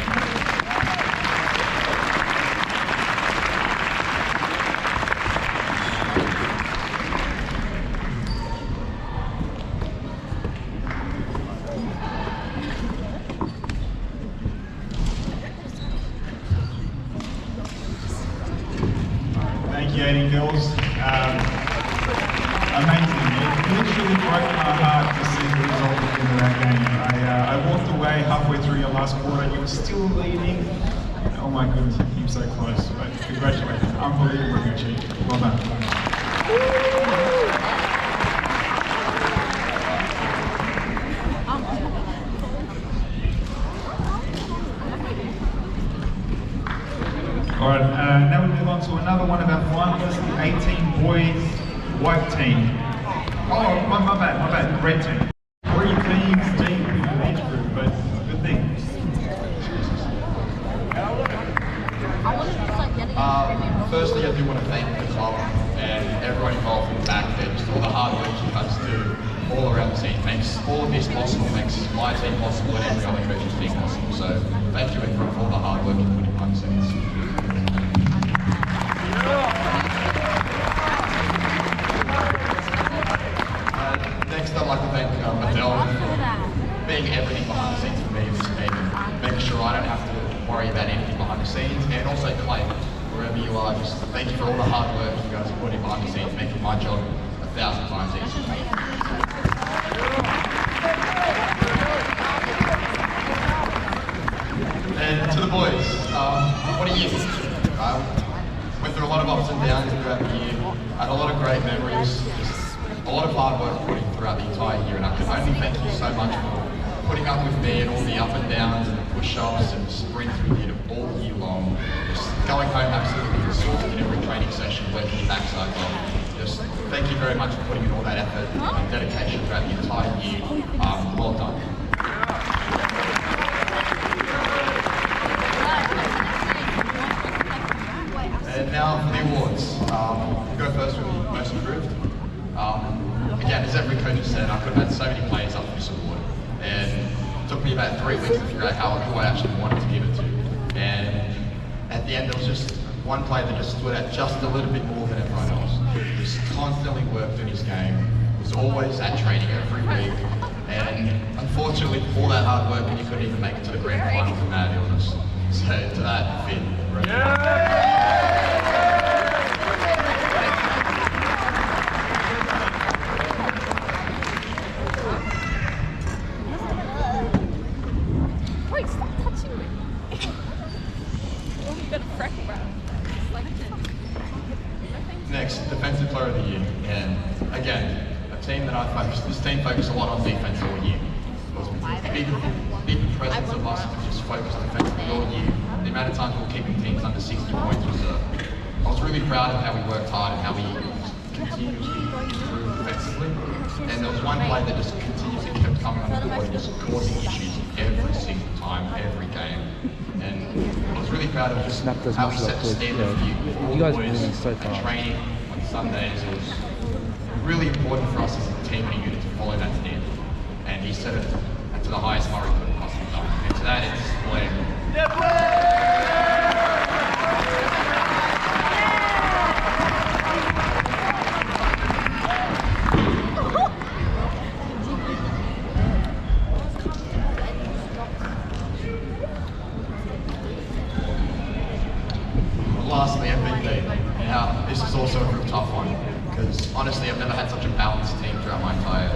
Thank you, 18 girls. Amazing. It literally broke my heart to see the result at the end of that game. I walked away halfway through your last quarter and you were still leading. Oh my goodness, came so close, but congratulations, unbelievable achievement. Well done. All right, now we move on to another one of our finalists, the 18 boys white team. Oh, my bad, red team. 3 teams deep in the age group, but good thing. Firstly, I do want to thank the club and everyone involved in the back there, just all the hard work you guys do all around the scene. Makes all of this possible, makes my team possible and every other coach's team possible. So thank you everyone for all the hard work you put in behind the scenes. Next, I'd like to thank Adele for being everything behind the scenes for me in this team and making sure I don't have to worry about anything behind the scenes, and also Clay, wherever you are, just thank you for all the hard work you guys have put in behind the scenes, making my job 1,000 times easier. And to the boys, what a year. Went through a lot of ups and downs throughout the year, had a lot of great memories, just a lot of hard work put in throughout the entire year, and I can only thank you so much for putting up with me and all the up and downs and the push-ups and sprints we did all year long. Just going home absolutely exhausted in every training session, working your backside off. Just thank you very much for putting in all that effort and dedication throughout the entire year. Well done. And now for the awards. We'll go first with the most improved. Again, as every coach has said, I could have had so many players up for this award. And it took me about 3 weeks to figure out who I actually wanted to give it to. And at the end, there was just one player that just stood out just a little bit more than everyone else. Just constantly worked on his game, was always at training every week. And unfortunately, for all that hard work, he couldn't even make it to the grand final with mad illness. So to that, Finn. Wait, stop touching me. Oh, you got a freck around. Next, Defensive Player of the Year. And again, this team focused a lot on defense all year. It was a big presence of us who just focused defensively all year. The amount of times we were keeping teams under 60 points was, I was really proud of how we worked hard and how we continuously improved defensively. And there was one play that just continuously kept coming on the board and just causing issues every single time, every game. And I was really proud of just how we set the standard for all the boys and training on Sundays. It was really important for us as a team and a unit to follow that standard. And he set it to the highest mark we could have possibly done. And to that, it's displayed. Lastly, MVP. Now, this is also a real tough one, because honestly, I've never had such a balanced team throughout my entire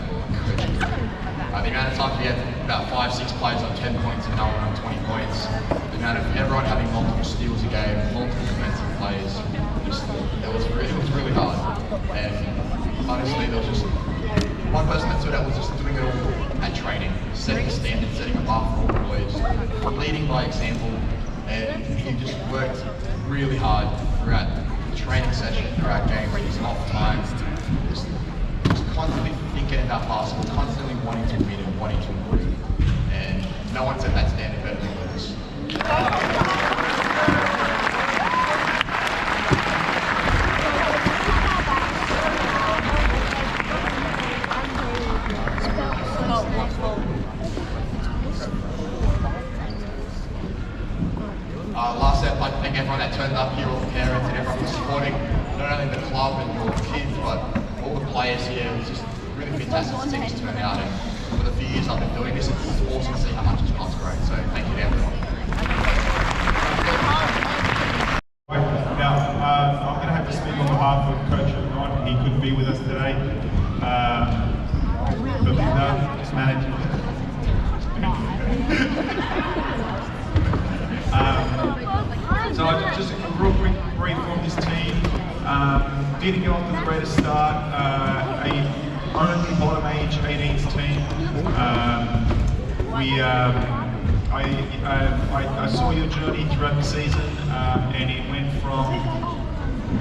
coaching career. The amount of times we had about 5-6 players on 10 points and no one on 20 points, the amount of everyone having multiple steals a game, multiple defensive plays, it was really hard. And honestly, there was just one person that stood out was just doing it all at training, setting a standard, setting a bar for all the boys, leading by example, and he just worked really hard throughout the training session, throughout game weeks, off times, just constantly thinking about basketball, constantly wanting to win and wanting to improve. And no one set that standard better than Lucas. Lastly, I'd like to thank everyone that turned up here, all the parents and everyone for supporting not only the club and your kids, but all the players here. It was just really fantastic to see this turn out, and for the few years I've been doing this, it's awesome to see how much it's gone great. So thank you to everyone. Now, I'm going to have to speak on behalf of Coach Ron. He couldn't be with us today. Belinda, manager. So just a real quick brief on this team. Didn't get off to the greatest start. Only bottom age 18s team. I saw your journey throughout the season, and it went from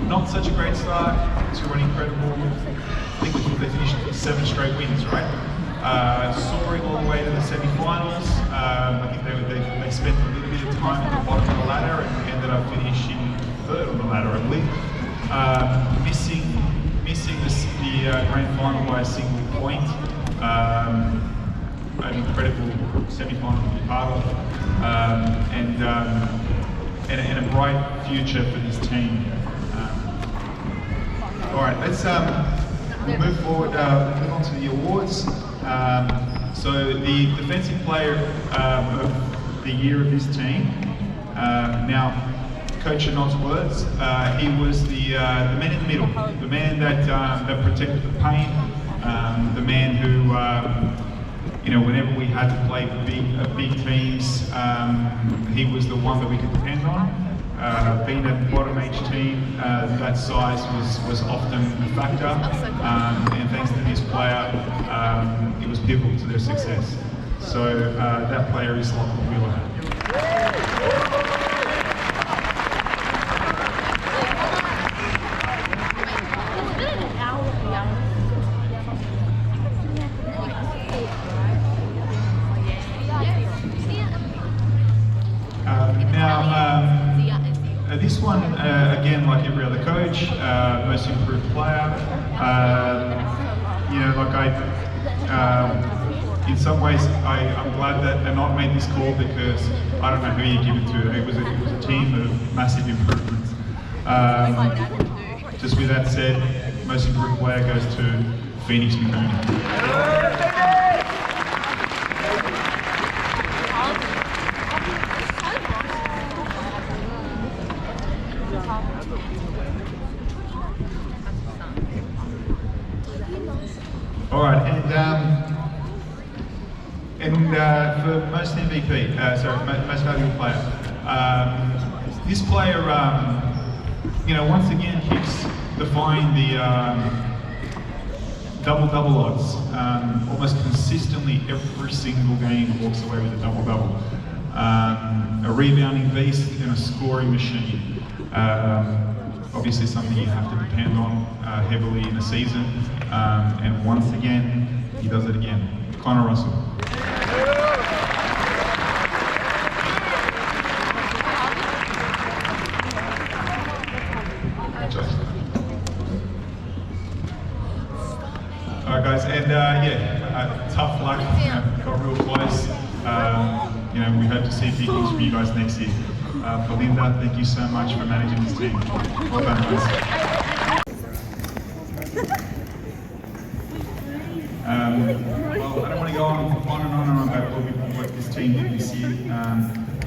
not such a great start to an incredible, I think they finished 7 straight wins, right? Soaring all the way to the semi-finals. I think they spent a little bit of time at the bottom of the ladder and ended up finishing 3rd on the ladder, I believe. Missing the grand final by a single point. An incredible semi-final to be part of, and a bright future for this team. All right, let's move forward. Move on to the awards. So the defensive player of the year of this team. Now, Coach Anot's words. He was the man in the middle, the man that protected the paint, the man who. Whenever we had to play big teams, he was the one that we could depend on. Being a bottom age team, that size was often a factor, and thanks to this player, it was pivotal to their success. So that player is Lachlan Wheeler. This one, again, like every other coach, most improved player. In some ways, I'm glad that Anot made this call because I don't know who you give it to. It was a team of massive improvements. Just with that said, most improved player goes to Phoenix McCooney. All right, and for most MVP, most valuable player. This player, once again keeps defying the double-double odds. Almost consistently, every single game walks away with a double-double. A rebounding beast and a scoring machine. Obviously something you have to depend on heavily in a season. And once again, he does it again. Connor Russell. Alright guys, and tough luck, got real close. We hope to see big things from you guys next year. Belinda, thank you so much for managing this team. Well done, guys. Well, I don't want to go on and on about what this team did this year,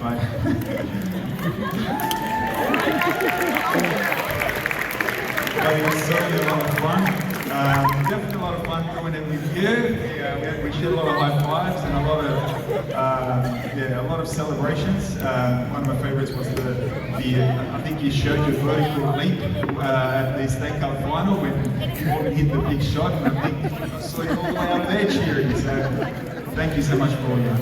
but it was certainly a lot of fun. Definitely a lot of fun doing it with you. We shared a lot of high fives and a lot of celebrations. One of my favourites was I think you showed your vertical leap at the State Cup final when Morgan hit the big shot, and I think I saw you all the way out of there cheering. So thank you so much for all that.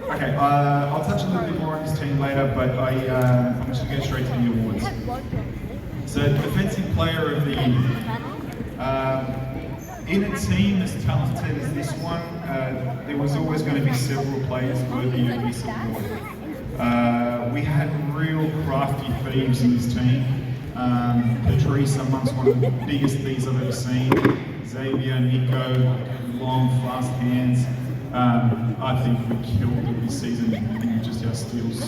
Okay, I'll touch a little bit more on this team later, but I'm just going to go straight to the awards. So, Defensive Player of the Year. In a team as talented as this one, there was always going to be several players worthy of this award. We had real crafty thieves in this team. Patrice, amongst one of the biggest thieves I've ever seen. Xavier, Nico, long, fast hands. I think we killed it this season in just our steals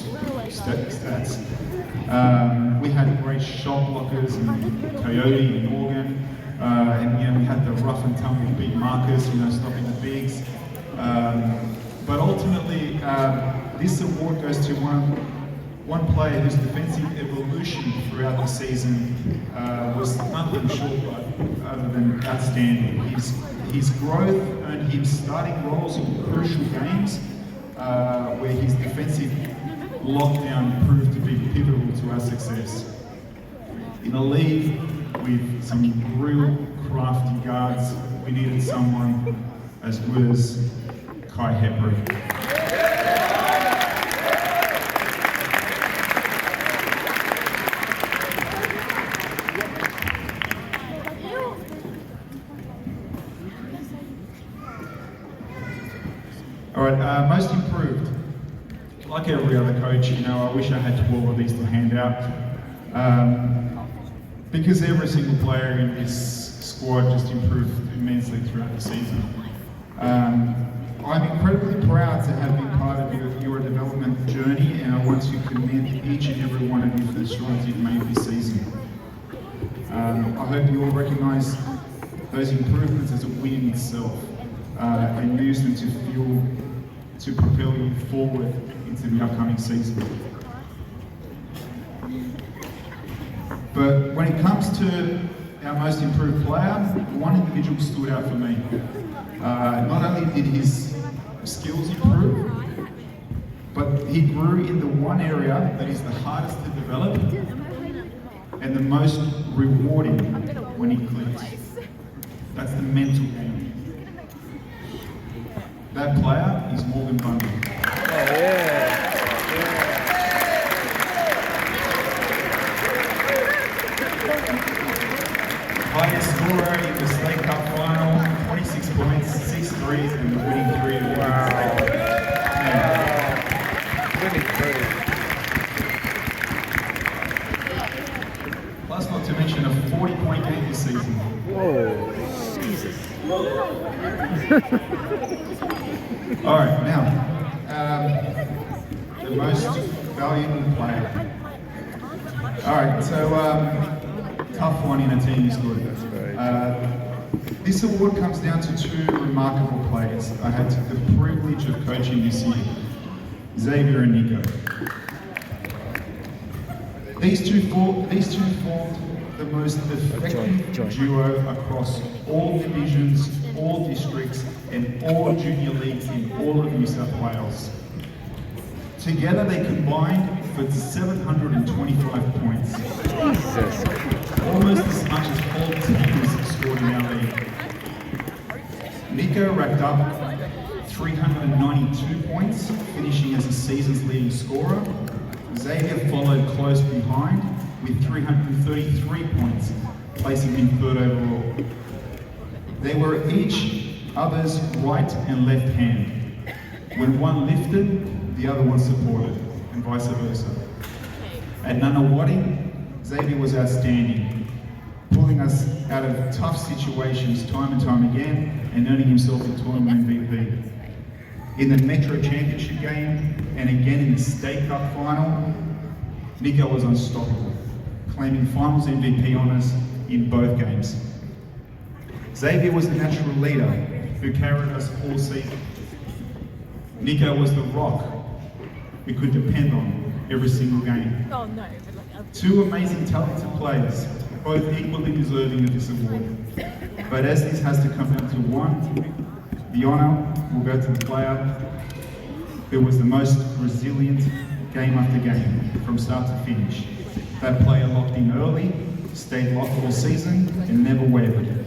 stats. We had great shot blockers in Coyote and Morgan. And we had the rough and tumble big markers, stopping the bigs. But ultimately, this award goes to one player whose defensive evolution throughout the season was nothing short other than outstanding. His growth earned him starting roles in crucial games where his defensive lockdown proved to be pivotal to our success. In a league with some real crafty guards, we needed someone as good as Kai Hepburn. All right, most improved. Like every other coach, you know, I wish I had 12 of these to hand out. Because every single player in this squad just improved immensely throughout the season. I'm incredibly proud to have been part of your development journey, and I want to commend each and every one of you for the strides you've made this season. I hope you all recognise those improvements as a win in itself, and use them to propel you forward into the upcoming season. But when it comes to our most improved player, one individual stood out for me. Not only did his skills improve, but he grew in the one area that is the hardest to develop and the most rewarding when he clicks. That's the mental game. That player is Morgan Bundy. Highest scorer in the State Cup final, 26 points, 6 threes, and the winning 3 to Winning 3. Plus, not to mention a 40-point game this season. Whoa, Jesus. All right, now, the most valuable player. All right, so tough one in a team squad. This award comes down to 2 remarkable players I had the privilege of coaching this year, Xavier and Nico. These two formed the most effective duo across all divisions, all districts, and all junior leagues in all of New South Wales. Together they combined for 725 points. Jesus. Almost as much as all teams scored in our league. Nico racked up 392 points, finishing as the season's leading scorer. Xavier followed close behind with 333 points, placing him 3rd overall. They were each other's right and left hand. When one lifted, the other one supported, and vice versa. At Nunawading, Xavier was outstanding, pulling us out of tough situations time and time again, and earning himself a tournament MVP. In the Metro Championship game, and again in the State Cup final, Nico was unstoppable, claiming finals MVP honours in both games. Xavier was the natural leader who carried us all season. Nico was the rock we could depend on every single game. Oh no. 2 amazing talented players, both equally deserving of this award. But as this has to come down to one, the honour will go to the player who was the most resilient game after game, from start to finish. That player locked in early, stayed locked all season, and never wavered.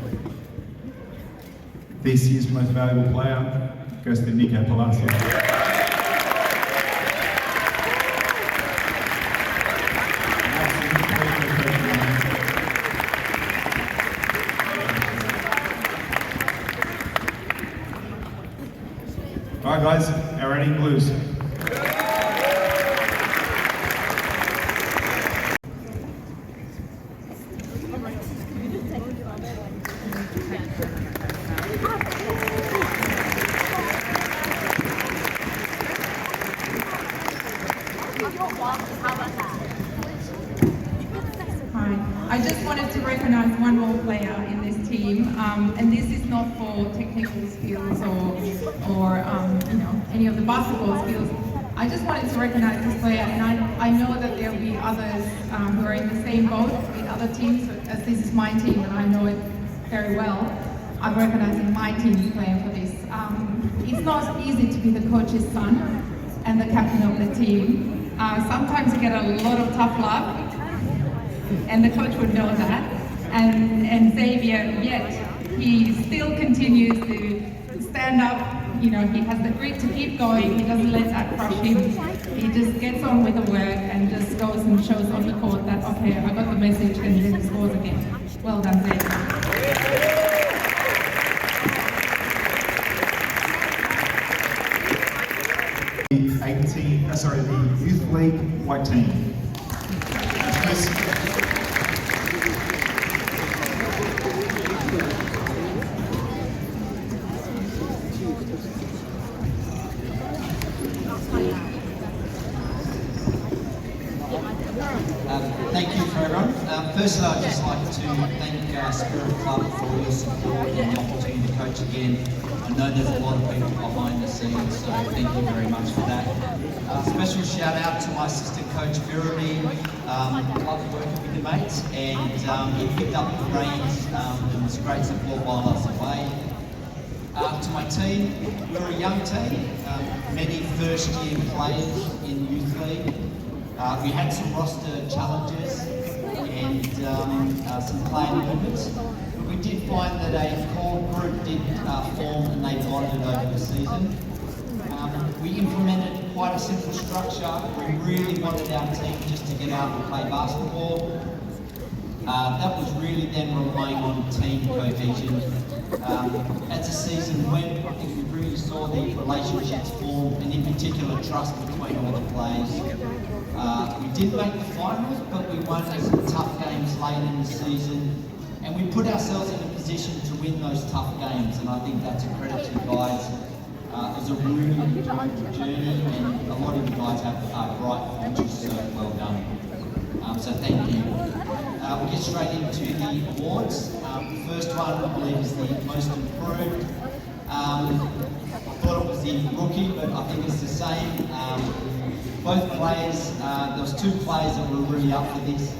This year's most valuable player goes to Nico Palacio. All right, guys, our Reading Blues. I just wanted to recognise one more player in this team, and this is not for technical skills or any of the basketball skills. I just wanted to recognise this player, and I know that there will be others who are in the same boat in other teams, as this is my team and I know it very well. I'm recognising my team's player for this. It's not easy to be the coach's son and the captain of the team. sometimes you get a lot of tough love, and the coach would know that. And Xavier, yet he still continues to stand up. You know, he has the grit to keep going. He doesn't let that crush him. He just gets on with the work and just goes and shows on the court that, okay, I got the message, and then scores again. Well done, Xavier. The Youth League white team. Thank you for everyone. Firstly, I'd just like to thank Spirit Club for your support and the opportunity to coach again. I know there's a lot of people behind the scenes, so thank you very much for that. Special shout out to my assistant coach, Virumi. Loved working with your mates, and he picked up the reins and was great support while I was away. To my team, we're a young team, many first-year players in Youth League. We had some roster challenges and some player movements. We did find that a core group did form and they bonded over the season. We implemented quite a simple structure. We really wanted our team just to get out and play basketball. That was really then relying on team cohesion. As the season went, I think we really saw the relationships form, and in particular trust between all the players. We did make the finals, but we won some tough games late in the season, and we put ourselves in a position to win those tough games, and I think that's a credit to you guys. It was a really good journey, and a lot of you guys have bright futures, so well done. So thank you. We'll get straight into the awards. The first one, I believe, is the most improved. I thought it was the rookie, but I think it's the same. Both players, there was two players that were really up for this.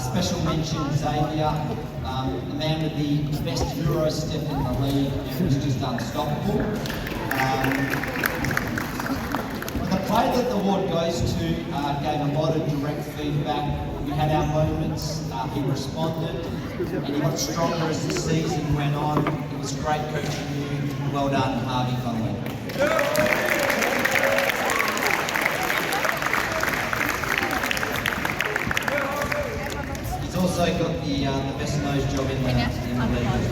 Special mention, Xavier, the man with the best Euro step in the league, and was just unstoppable. The player that the award goes to gave a lot of direct feedback. We had our moments, he responded, and he got stronger as the season went on. It was great coaching you. Well done, Harvey Conley. He's also got the best nose job in the league as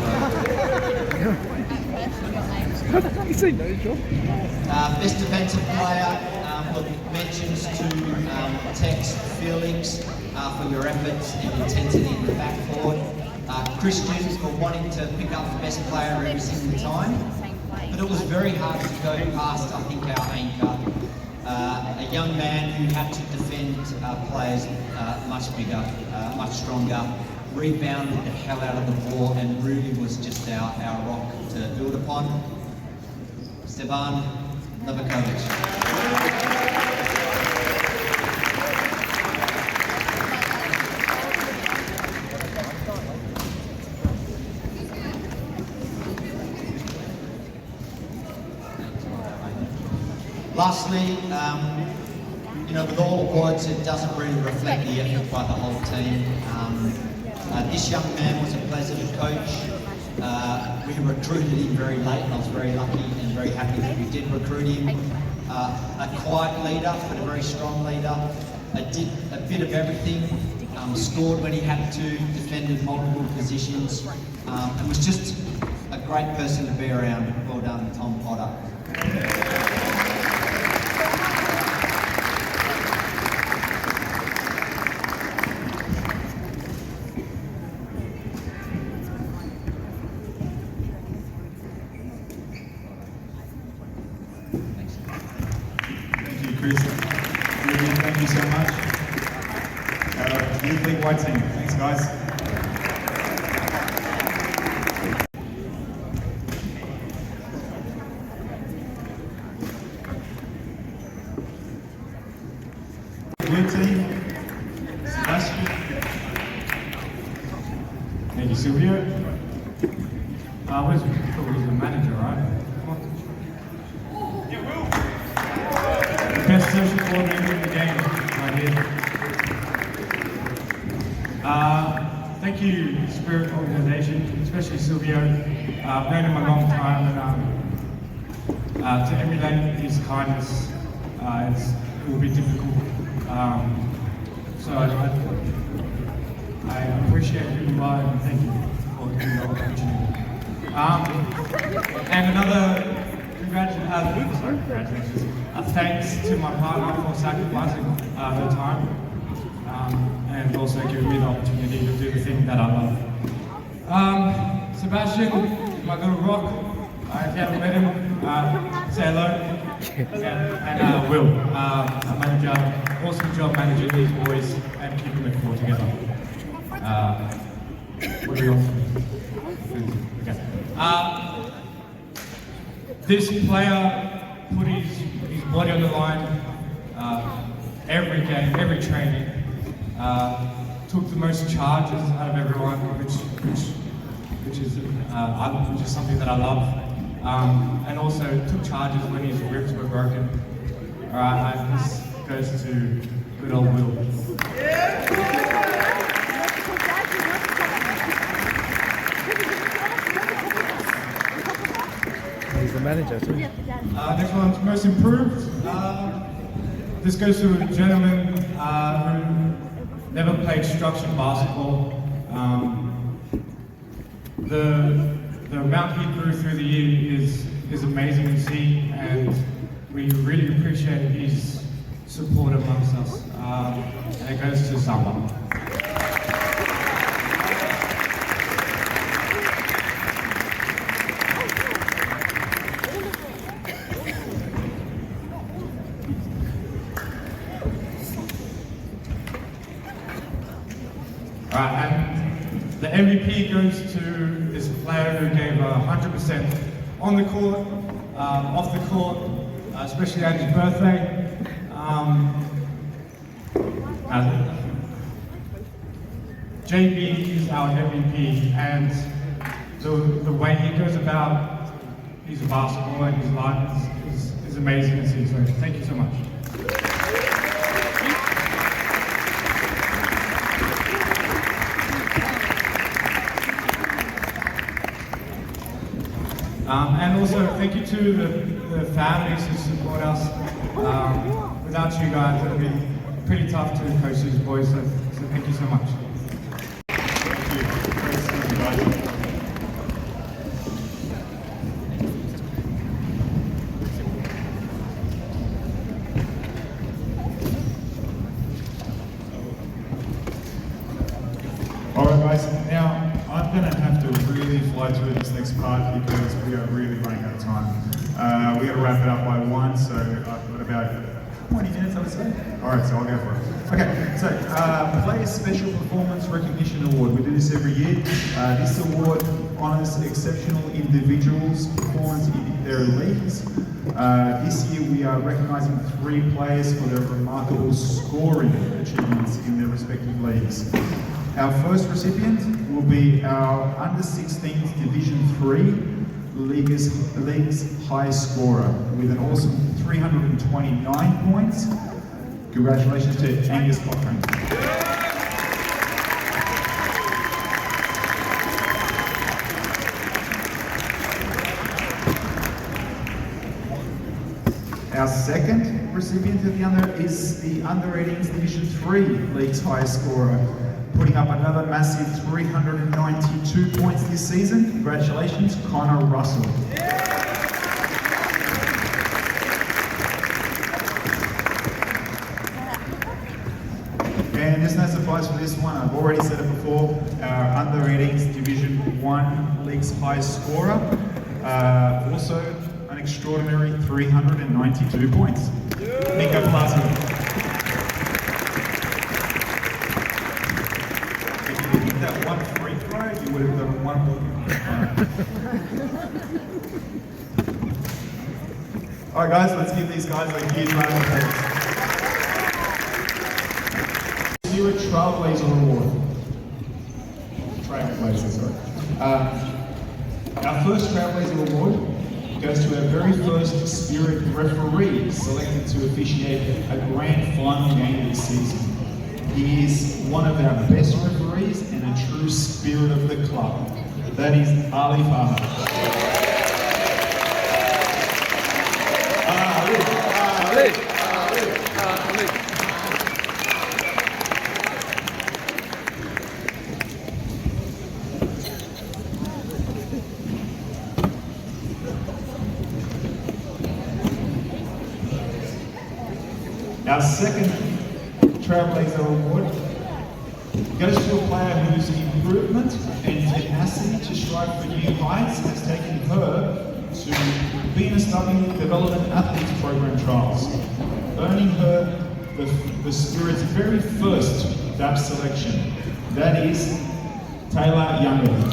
well. You say nose job? Best defensive player, mentions to Tex Felix for your efforts and intensity in the backcourt. Christian for wanting to pick up the best player every single time. But it was very hard to go past, I think, our anchor. A young man who had to defend players much bigger, much stronger, rebounded the hell out of the ball, and really was just our rock to build upon. Stevan Novakovic. Lastly, with all awards, it doesn't really reflect the effort by the whole team. This young man was a pleasure to coach. We recruited him very late, and I was very lucky and very happy that we did recruit him. A quiet leader, but a very strong leader. Did a bit of everything. Scored when he had to, defended multiple positions, and was just a great person to be around. Well done, Tom Potter. Chris, thank you so much. Youth League white team, thanks guys. Blue team, Sebastian. Thank you, Silvio. Where's the manager, right? Best social coordinator in the game. Thank you, Spirit Organisation, especially Silvio. I've known him a long time, and to emulate his kindness, it will be difficult. So I appreciate who you are, and thank you for the opportunity. And another congratulations, thanks to my partner for sacrificing her time. And also giving me the opportunity to do the thing that I love. Sebastian, my little rock, if you haven't met him, say hello. And Will, a manager, awesome job managing these boys and keeping the core together. What are we on? Okay. This player put his body on the line every game, every training. Took the most charges out of everyone, which is something that I love. And also took charges when his ribs were broken. Alright, this goes to good old Will. He's the manager too. Next one's most improved. This goes to a gentleman who never played structured basketball. The amount he grew through the year is amazing to see, and we really appreciate his support amongst us. And it goes to someone. And the MVP goes to this player who gave 100% on the court, off the court, especially at his birthday. JB is our MVP, and the way he goes about his basketball and his life is amazing to see. So thank you so much. And also thank you to the families who support us. Without you guys, it would be pretty tough to coach these boys, so thank you so much. Thank you. Great seeing you guys. Alright guys, now I'm going to have to really fly through this next part because we are really running out of time. We got to wrap it up by 1, so I've got about 20 minutes I would say. Alright, so I'll go for it. Okay, so Player Special Performance Recognition Award. We do this every year. This award honours exceptional individuals' performance in their leagues. This year we are recognising 3 players for their remarkable scoring achievements in their respective leagues. Our first recipient will be our Under-16s Division 3 League's highest scorer with an awesome 329 points. Congratulations to Angus Cochrane. Our second recipient of the is the Under-18s Division 3 League's highest scorer, putting up another massive 392 points this season. Congratulations, Connor Russell. And there's no surprise for this one, I've already said it before, our Under-18s Division 1 League's highest scorer, also an extraordinary 392 points. Nico Plaza. That one free throw, you would have done one more. Alright guys, let's give these guys a huge round of applause. Stewart Trailblazer Award. Trailblazer, sorry. Our first Trailblazer Award goes to our very first Spirit referee selected to officiate a grand final game this season. He is one of our best referees threes and a true spirit of the club. That is Ali Farmer. Our second Trailblazer Award goes to a player whose improvement and tenacity to strive for new heights has taken her to BNSW Development Athletes Program trials, earning her the Spirit's very first DAP selection. That is Taylor Younger.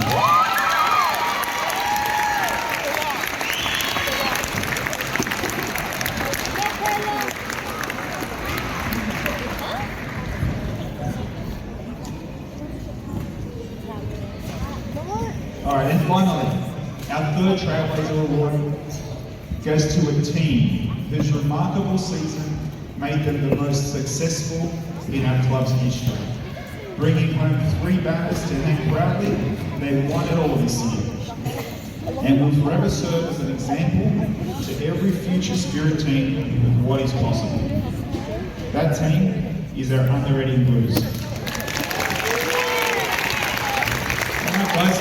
Alright, and finally, our third Trailblazer Award goes to a team whose remarkable season made them the most successful in our club's history. Bringing home 3 banners to hang proudly, they won it all this year. And will forever serve as an example to every future Spirit team of what is possible. That team is our Under Reading Blues. Alright guys.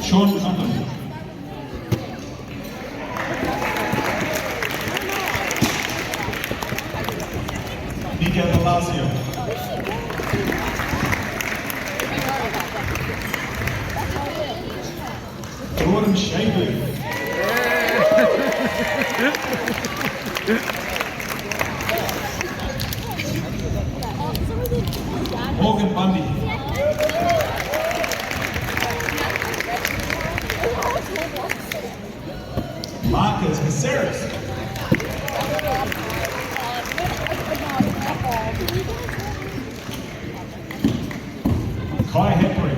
Sean Conlon. Miguel Palacio. Jordan Shaver. Morgan Bundy. Marcus Caceres. Kai Hepburn.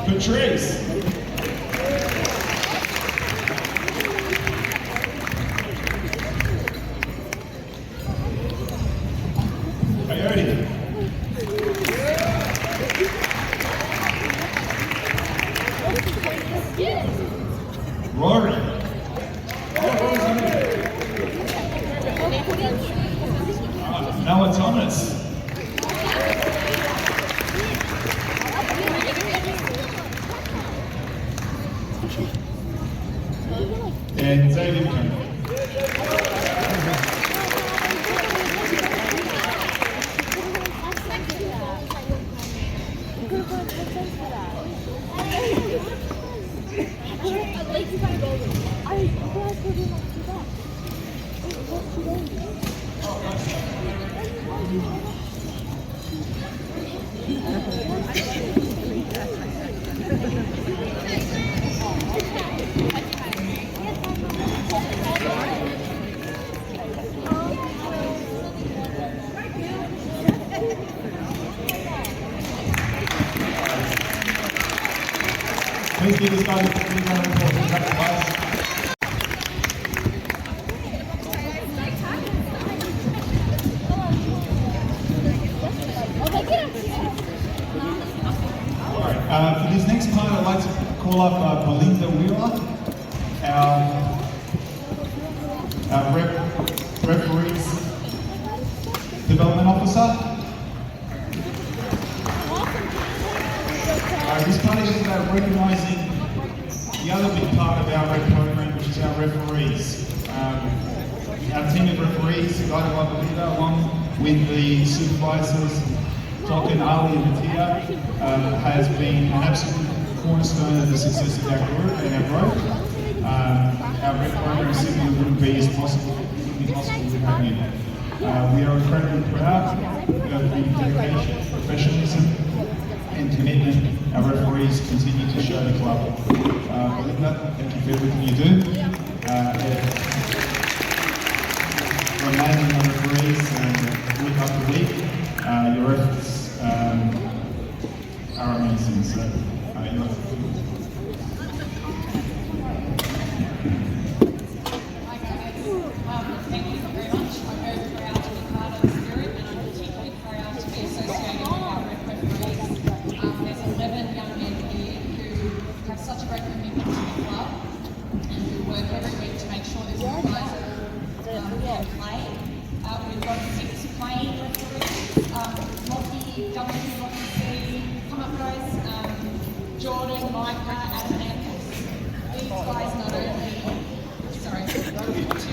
Patrice. Coyote. Rory. Noah Thomas. And David Cameron. Please give this guy a big round of applause. Thanks, guys. Alright, for this next part, I'd like to call up Belinda Wheeler, our referees development officer. This part is about recognising the other big part of our rep program, which is our referees. Our team of referees, guided by Belinda, along with the supervisors, Token, Ali and Matia, has been an absolute cornerstone of the success of our group and our growth. Our rep program simply wouldn't be possible without you. We are incredibly proud of the dedication, professionalism and commitment our referees continue to show the club. Belinda, thank you for everything you do. Remaining the referees week after week, your efforts are amazing. So, Thank you very much. I'm very proud to be part of the Spirit, and I'm particularly proud to be associated with our referees. There's 11 young men here who have such a great commitment to the club and who work every week to make sure that you guys can play. We've got 6 playing referees. Lockie, W, Lockie C, come up guys. Jordan, Micah, Adam, and these guys not only, sorry, too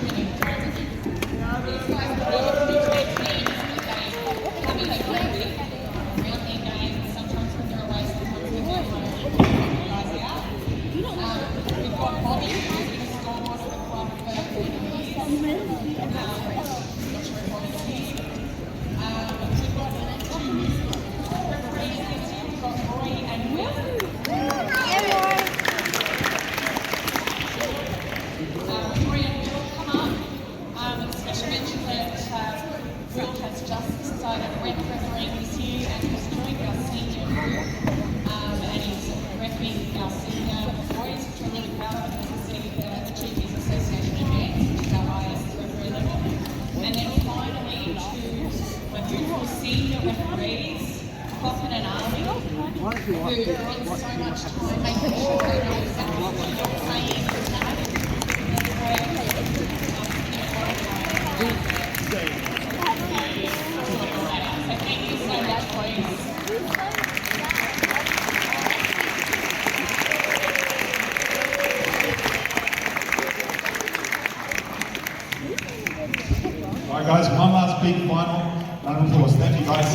many. These guys not only commit to their teams, but they come in every week around their games, sometimes when they're away, sometimes when they're home, to help you guys out. We've got Bobby, who's been a scoreboard for the club for 20 years. Not sure if Bobby's here. We've got 2 referees this year. We've got Roy and Will. Roy and Will come up. Special mention that Will has just started refereeing this year and has joined our senior group. And he's refereeing our senior boys, which we're really proud of because he's achieved his association advance, which is our highest referee level. And then finally, to my beautiful senior referees, Coffin and Arlie, who spend so much time making sure they know exactly what you're saying and that. So thank you so much, boys. Alright guys, one last big final round of applause. Thank you guys.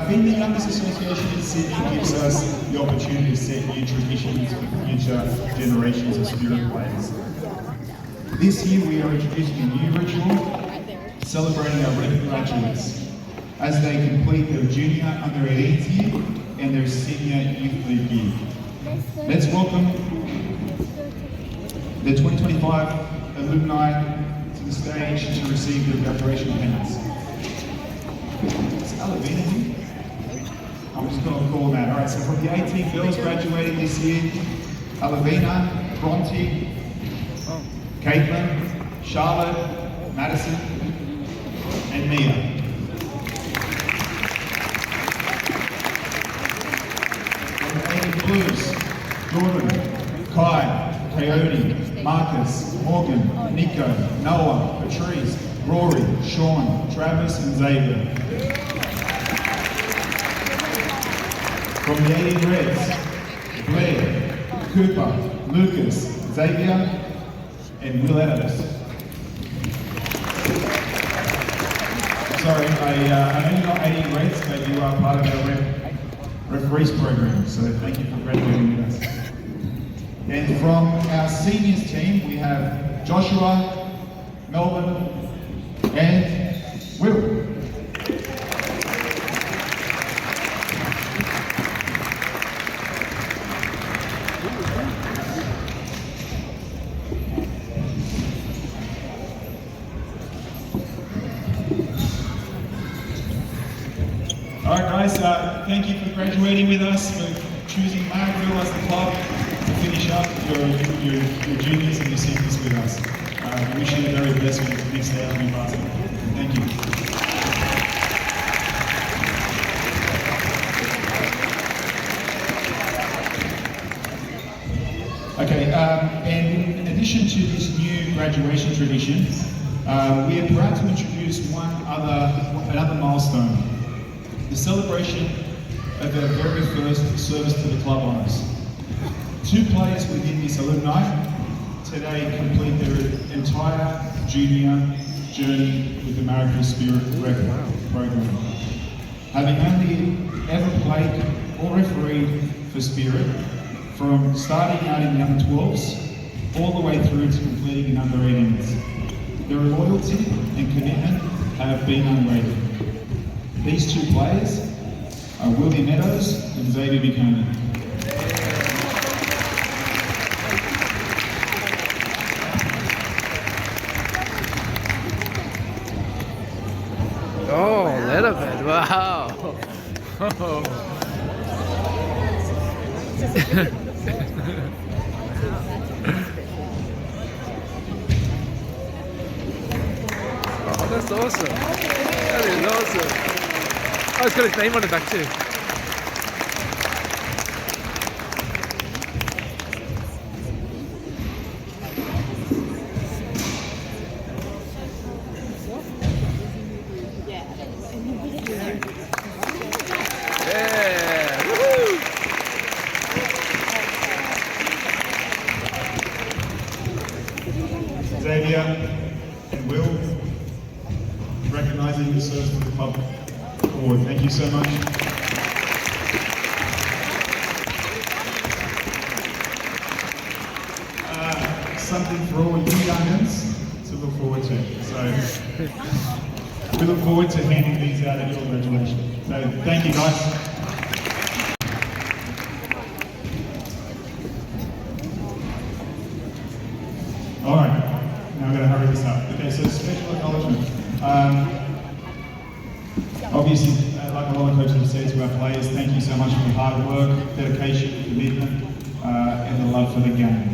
Being the youngest association in Sydney gives us the opportunity to set new traditions for future generations of Spirit players. This year we are introducing a new ritual, celebrating our Red graduates as they complete their junior under 18s year and their senior youth league year. Let's welcome the 2025 alumni to the stage to receive their graduation pennants. Is Alavina here? I'm just going to call them out. Alright, so from the 18 girls graduating this year, Alavina, Bronte, Caitlin, Charlotte, Madison, and Mia. From the 18 blues, Jordan, Kai, Coyote, Marcus, Morgan, Nico, Noah, Patrice, Rory, Sean, Travis, and Xavier. From the 18 Reds, Blair, Cooper, Lucas, Xavier, and Will Adams. Sorry, I know you're not 18 Reds, but you are part of our referees program, so thank you for graduating with us. And from our seniors team, we have Joshua, Melvin, and Will. Alright guys, thank you for graduating with us, for choosing Marrickville as the club to finish up your juniors and your seniors with us. We wish you the very best for the next stage of your basketball. Thank you. Okay, and in addition to this new graduation tradition, we are proud to introduce another milestone. The celebration of our very first service to the club honours. 2 players within this alumni today complete their entire junior journey with the Marrickville Spirit Rec program. Having only ever played or refereed for Spirit from starting out in the under 12s all the way through to completing in under 18s. Their loyalty and commitment have been unwavering. These two players are Willie Meadows and Xavier Buchanan. Oh, a little bit. Wow. Oh, that's awesome. That is awesome. Oh, it's got his name on the back too. Yeah. Woohoo! Xavier and Will, recognising your service to the club award. Thank you so much. Something for all you youngins to look forward to. So we look forward to handing these out at your graduation. So thank you guys. All right, now I'm going to hurry this up. Okay, so special acknowledgement. Obviously, like a lot of coaches have said to our players, thank you so much for the hard work, dedication, commitment, and the love for the game.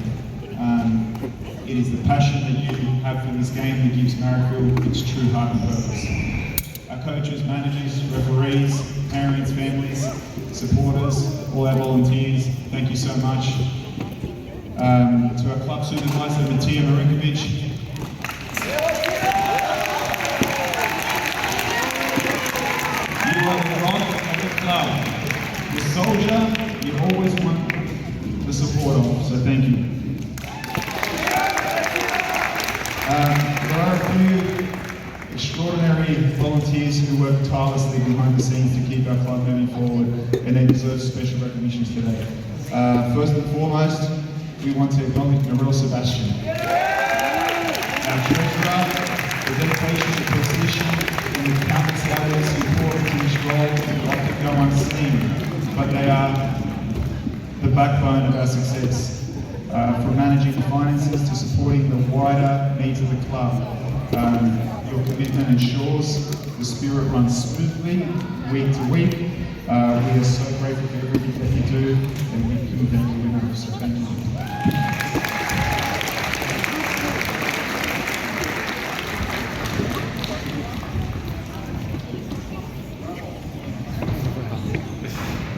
It is the passion that you have for this game that gives Marrickville its true heart and purpose. Our coaches, managers, referees, parents, families, supporters, all our volunteers, thank you so much. To our club supervisor, Marrickville. You are the rock of the club. The soldier you always want the support of, so thank you. There are a few extraordinary volunteers who work tirelessly behind the scenes to keep our club moving forward, and they deserve special recognitions today. First and foremost, we want to acknowledge Narelle Sebastian. Our treasurer, the dedication, the precision, and the countless hours who pour into this role often go unseen, but they are the backbone of our success. From managing the finances to supporting the wider needs of the club. Your commitment ensures the spirit runs smoothly, week to week. We are so grateful for everything that you do, and we couldn't thank you enough, so thank you.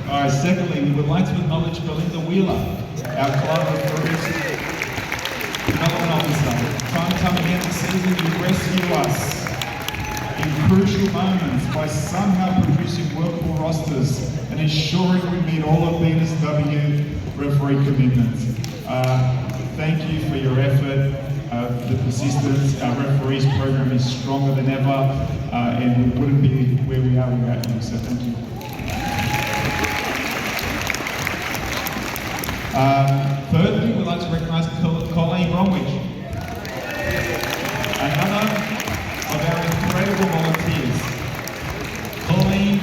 Alright, secondly, we would like to acknowledge Belinda Wheeler, our club referees development officer. Time and time again this season, you rescue us in crucial moments by somehow producing workable rosters and ensuring we meet all of BNSW referee commitments. Thank you for your effort, the persistence. Our referees program is stronger than ever, and we wouldn't be where we are without you, so thank you. Thirdly, we'd like to recognise Colleen Bromwich, another of our incredible volunteers. Colleen,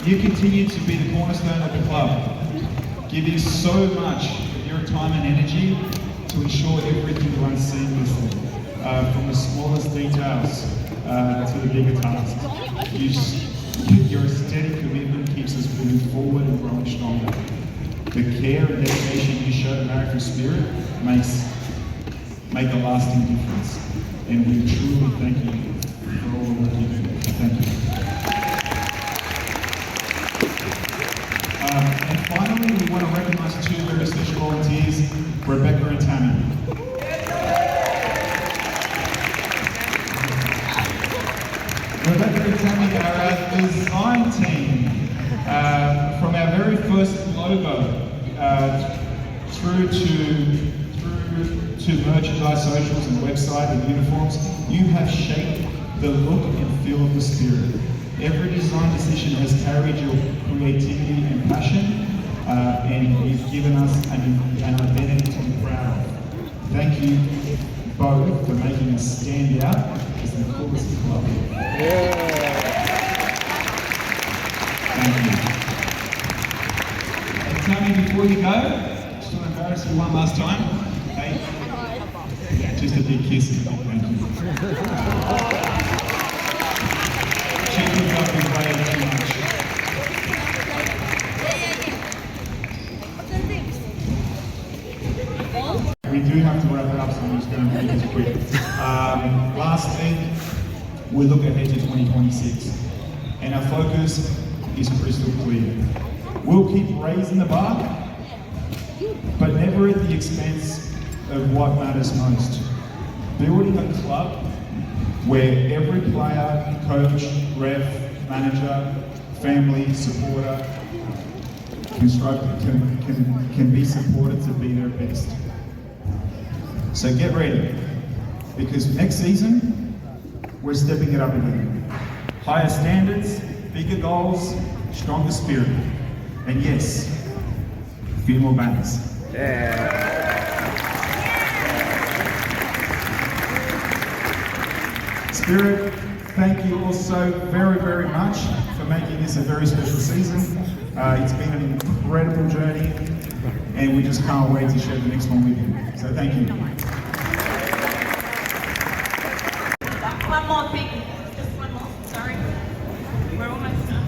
you continue to be the cornerstone of the club, giving so much of your time and energy to ensure everything runs seamlessly, from the smallest details to the bigger tasks. Your steady commitment keeps us moving forward and growing stronger. The care and dedication you show to Marrickville Spirit make a lasting difference, and we truly thank you for all the work you do. Thank you. And finally, we want to recognise two very special volunteers, Rebecca and Tammy. Rebecca and Tammy are our design team. From our very first logo through to merchandise, socials and website and uniforms, you have shaped the look and feel of the Spirit. Every design decision has carried your creativity and passion, and he's given us an identity to be proud of. Thank you both for making us stand out as the coolest club. Thank you. And Tammy, before you go, just want to embarrass you one last time. Hey, just a big kiss. Thank you. She took up his way too much. We do have to wrap it up, so I'm just going to make this quick. Lastly, we look ahead to 2026, and our focus is crystal clear. We'll keep raising the bar, but never at the expense of what matters most. Building a club where every player, coach, ref, manager, family, supporter can be supported to be their best. So get ready, because next season, we're stepping it up again. Higher standards, bigger goals, stronger spirit. And yes, a few more banners. Spirit, thank you all so very, very much for making this a very special season. It's been an incredible journey, and we just can't wait to share the next one with you. So thank you. One more thing, just one more, sorry. We're almost done.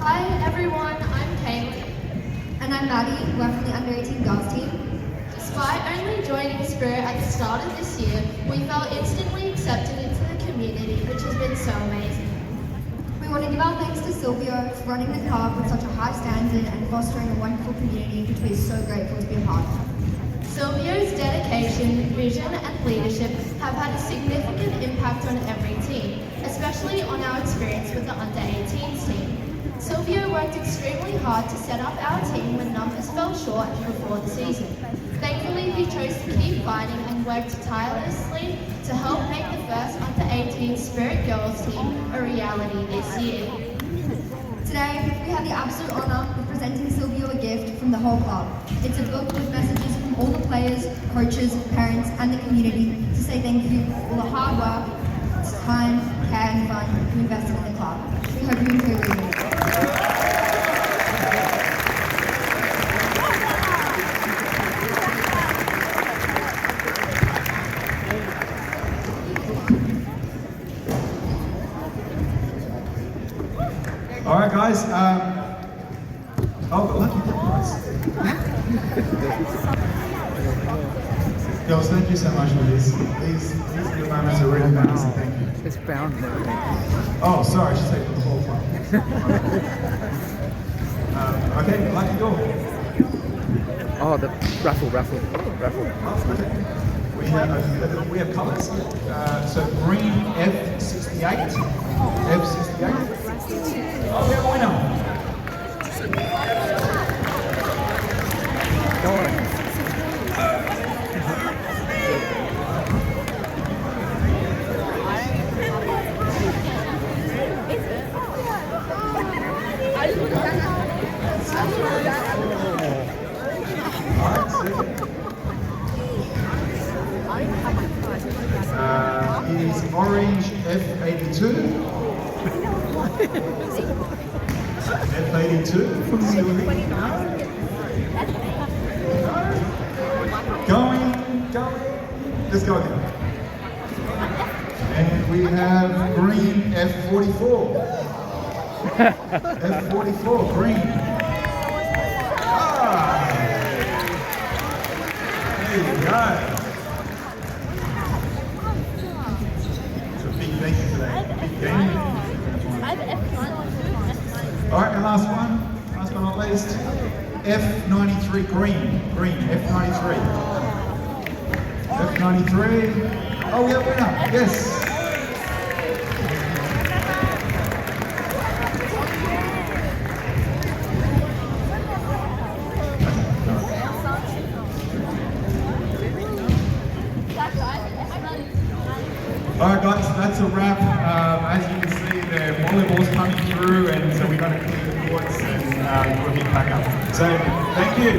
Hi everyone, I'm Kaylee. And I'm Maddie, we're from the Under-18 girls team. Despite only joining Spirit at the start of this year, we felt instantly accepted into the community, which has been so amazing. We want to give our thanks to Silvio for running the club with such a high standard and fostering a wonderful community which we are so grateful to be a part of. Silvio's dedication, vision and leadership have had a significant impact on every team, especially on our experience with the Under-18s team. Silvio worked extremely hard to set up our team when numbers fell short before the season. Thankfully, he chose to keep fighting and worked tirelessly to help make the first Under-18 Spirit Girls team a reality this year. Today, we have the absolute honour of presenting Silvio a gift from the whole club. It's a book with messages from all the players, coaches, parents and the community to say thank you for all the hard work, time, care and fun you invested in the club. We hope you enjoy reading it. All right, guys. The lucky prize. Girls, thank you so much for this. These little moments are really nice, and thank you. It's bound and everything. Oh, sorry, I should take the whole club. Okay, lucky door. Oh, the raffle. We have colours. So green F68. F68. Oh, we have a winner. Go on. Is orange F82. F82. Going. Let's go again. And we have green F44. F44, green. There you go. Thank you for that. Big game. All right, and last but not least, F93 green, F93. F93. Oh, we have a winner. Yes. Alright guys, that's a wrap. As you can see, the volleyball's coming through and so we've got to clear the courts and we'll be back up. So, thank you.